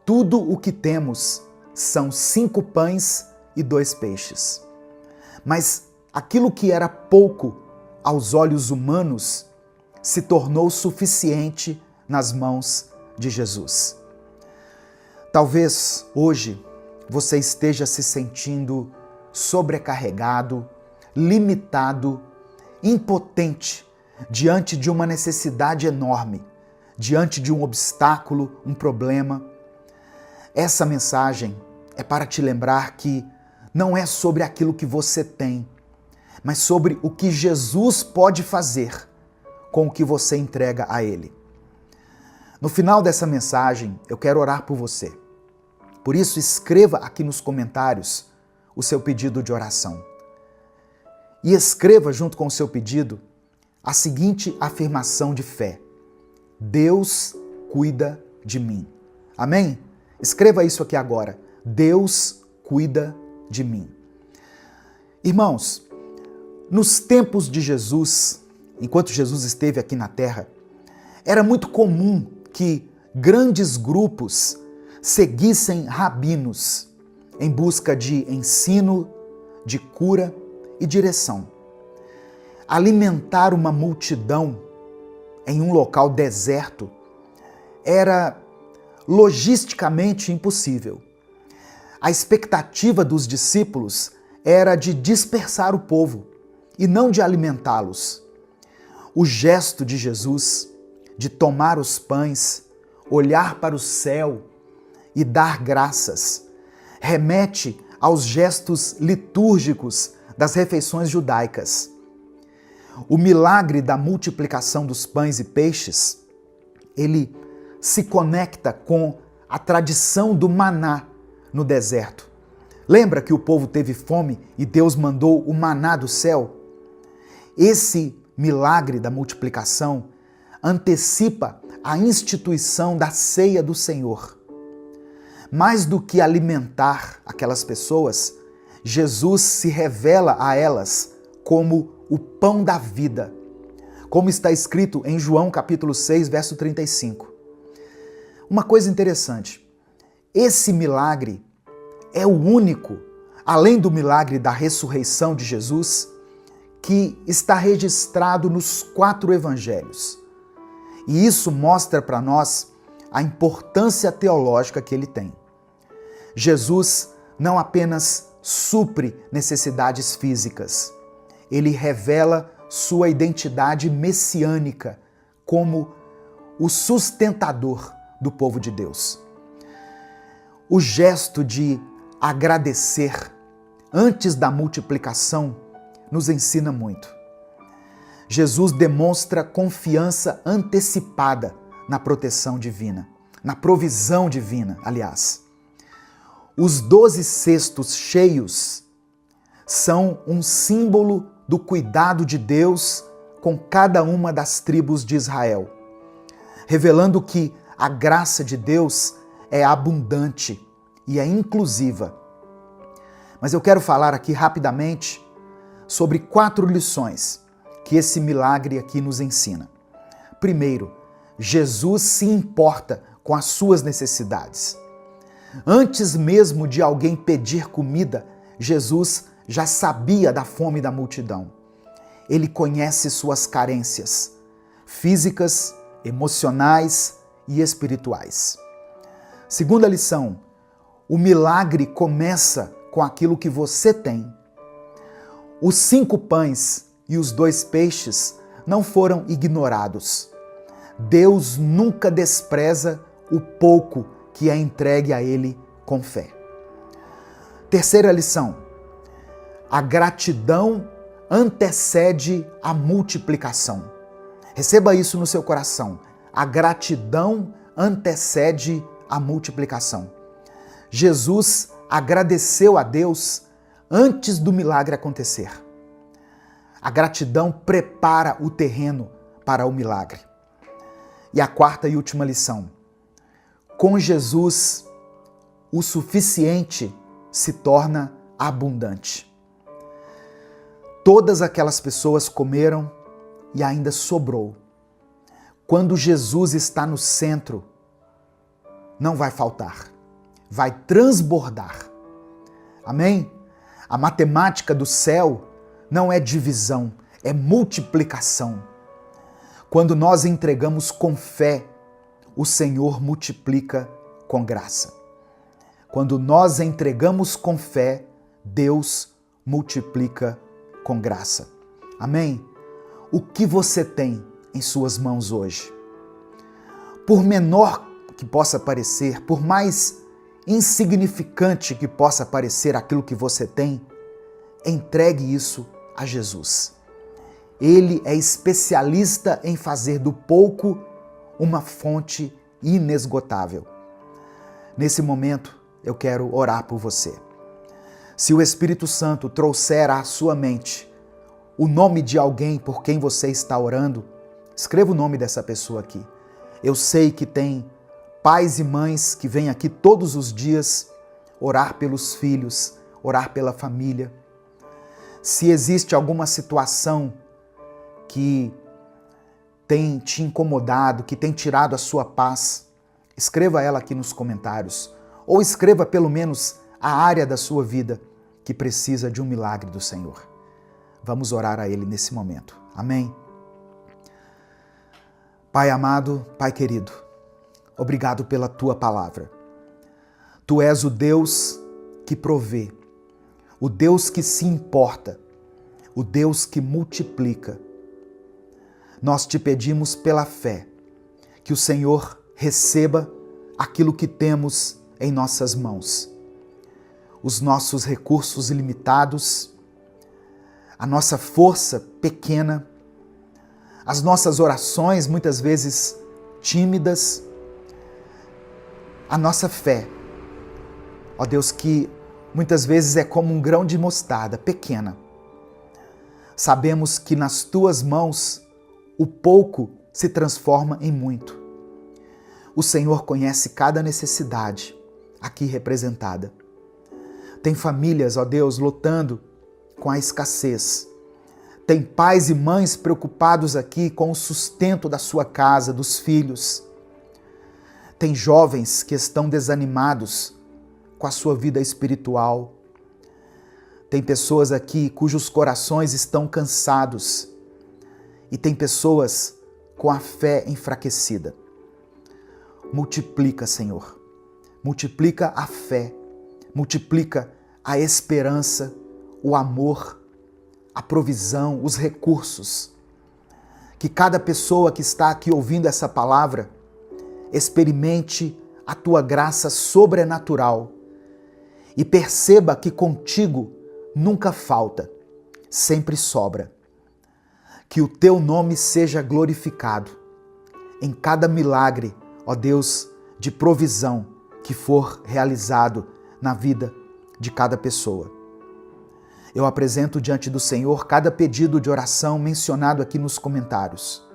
tudo o que temos são 5 pães e 2 peixes. Mas aquilo que era pouco aos olhos humanos se tornou suficiente nas mãos de Jesus. Talvez hoje você esteja se sentindo sobrecarregado, limitado, impotente diante de uma necessidade enorme, diante de um obstáculo, um problema. Essa mensagem é para te lembrar que não é sobre aquilo que você tem, mas sobre o que Jesus pode fazer com o que você entrega a Ele. No final dessa mensagem, eu quero orar por você. Por isso, escreva aqui nos comentários o seu pedido de oração. E escreva junto com o seu pedido a seguinte afirmação de fé: Deus cuida de mim. Amém? Escreva isso aqui agora. Deus cuida de mim. Irmãos, nos tempos de Jesus, enquanto Jesus esteve aqui na terra, era muito comum que grandes grupos seguissem rabinos em busca de ensino, de cura e direção. Alimentar uma multidão em um local deserto era logisticamente impossível. A expectativa dos discípulos era de dispersar o povo e não de alimentá-los. O gesto de Jesus de tomar os pães, olhar para o céu e dar graças remete aos gestos litúrgicos das refeições judaicas. O milagre da multiplicação dos pães e peixes, ele se conecta com a tradição do maná no deserto. Lembra que o povo teve fome e Deus mandou o maná do céu? Esse milagre da multiplicação antecipa a instituição da ceia do Senhor. Mais do que alimentar aquelas pessoas, Jesus se revela a elas como o pão da vida, como está escrito em João capítulo 6, verso 35. Uma coisa interessante, esse milagre é o único, além do milagre da ressurreição de Jesus, que está registrado nos 4 evangelhos. E isso mostra para nós a importância teológica que ele tem. Jesus não apenas supre necessidades físicas, ele revela sua identidade messiânica como o sustentador do povo de Deus. O gesto de agradecer antes da multiplicação nos ensina muito. Jesus demonstra confiança antecipada na proteção divina, na provisão divina, aliás. Os 12 cestos cheios são um símbolo do cuidado de Deus com cada uma das tribos de Israel, revelando que a graça de Deus é abundante e é inclusiva. Mas eu quero falar aqui rapidamente sobre 4 lições que esse milagre aqui nos ensina. Primeiro, Jesus se importa com as suas necessidades. Antes mesmo de alguém pedir comida, Jesus já sabia da fome da multidão. Ele conhece suas carências físicas, emocionais e espirituais. Segunda lição: o milagre começa com aquilo que você tem. Os 5 pães e os 2 peixes não foram ignorados. Deus nunca despreza o pouco que é entregue a Ele com fé. Terceira lição: a gratidão antecede a multiplicação. Receba isso no seu coração. A gratidão antecede a multiplicação. Jesus agradeceu a Deus antes do milagre acontecer. A gratidão prepara o terreno para o milagre. E a quarta e última lição: com Jesus, o suficiente se torna abundante. Todas aquelas pessoas comeram e ainda sobrou. Quando Jesus está no centro, não vai faltar, vai transbordar. Amém? A matemática do céu não é divisão, é multiplicação. Quando nós entregamos com fé, o Senhor multiplica com graça. Quando nós entregamos com fé, Deus multiplica com graça. Amém? O que você tem em suas mãos hoje? Por menor que possa parecer, por mais insignificante que possa parecer aquilo que você tem, entregue isso a Jesus. Ele é especialista em fazer do pouco uma fonte inesgotável. Nesse momento, eu quero orar por você. Se o Espírito Santo trouxer à sua mente o nome de alguém por quem você está orando, escreva o nome dessa pessoa aqui. Eu sei que tem pais e mães que vêm aqui todos os dias orar pelos filhos, orar pela família. Se existe alguma situação que tem te incomodado, que tem tirado a sua paz, escreva ela aqui nos comentários. Ou escreva pelo menos a área da sua vida que precisa de um milagre do Senhor. Vamos orar a Ele nesse momento. Amém? Pai amado, Pai querido, obrigado pela Tua palavra. Tu és o Deus que provê, o Deus que se importa, o Deus que multiplica. Nós te pedimos pela fé que o Senhor receba aquilo que temos em nossas mãos. Os nossos recursos ilimitados, a nossa força pequena, as nossas orações muitas vezes tímidas, a nossa fé, ó Deus, que muitas vezes é como um grão de mostarda, pequena. Sabemos que nas Tuas mãos o pouco se transforma em muito. O Senhor conhece cada necessidade aqui representada. Tem famílias, ó Deus, lutando com a escassez. Tem pais e mães preocupados aqui com o sustento da sua casa, dos filhos. Tem jovens que estão desanimados com a sua vida espiritual. Tem pessoas aqui cujos corações estão cansados. E tem pessoas com a fé enfraquecida. Multiplica, Senhor. Multiplica a fé. Multiplica a esperança, o amor, a provisão, os recursos. Que cada pessoa que está aqui ouvindo essa palavra experimente a Tua graça sobrenatural e perceba que contigo nunca falta, sempre sobra. Que o Teu nome seja glorificado em cada milagre, ó Deus, de provisão que for realizado na vida de cada pessoa. Eu apresento diante do Senhor cada pedido de oração mencionado aqui nos comentários.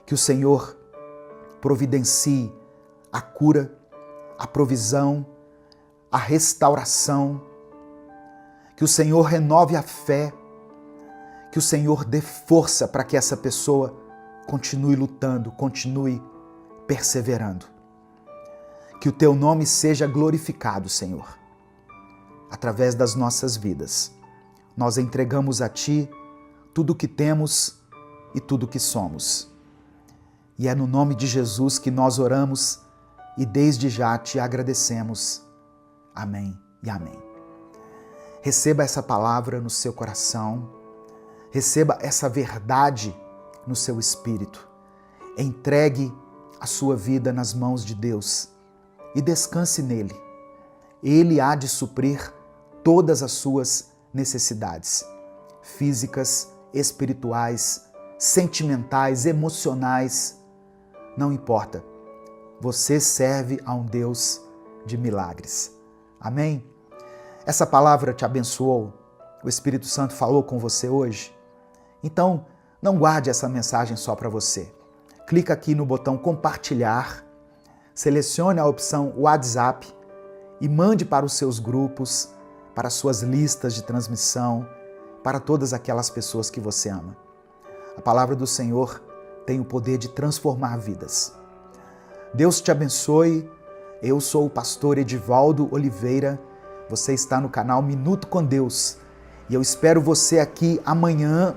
Que o Senhor providencie a cura, a provisão, a restauração. Que o Senhor renove a fé. Que o Senhor dê força para que essa pessoa continue lutando, continue perseverando. Que o teu nome seja glorificado, Senhor, através das nossas vidas. Nós entregamos a ti tudo o que temos e tudo o que somos. E é no nome de Jesus que nós oramos e desde já te agradecemos. Amém e amém. Receba essa palavra no seu coração, receba essa verdade no seu espírito. Entregue a sua vida nas mãos de Deus e descanse nele. Ele há de suprir todas as suas necessidades físicas, espirituais, sentimentais, emocionais. Não importa. Você serve a um Deus de milagres. Amém? Essa palavra te abençoou? O Espírito Santo falou com você hoje? Então, não guarde essa mensagem só para você. Clica aqui no botão compartilhar, selecione a opção WhatsApp e mande para os seus grupos, para as suas listas de transmissão, para todas aquelas pessoas que você ama. A palavra do Senhor tem o poder de transformar vidas. Deus te abençoe. Eu sou o pastor Edivaldo Oliveira. Você está no canal Minuto com Deus. E eu espero você aqui amanhã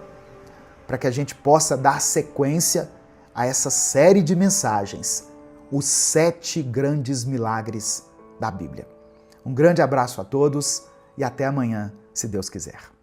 para que a gente possa dar sequência a essa série de mensagens, os 7 grandes milagres da Bíblia. Um grande abraço a todos e até amanhã, se Deus quiser.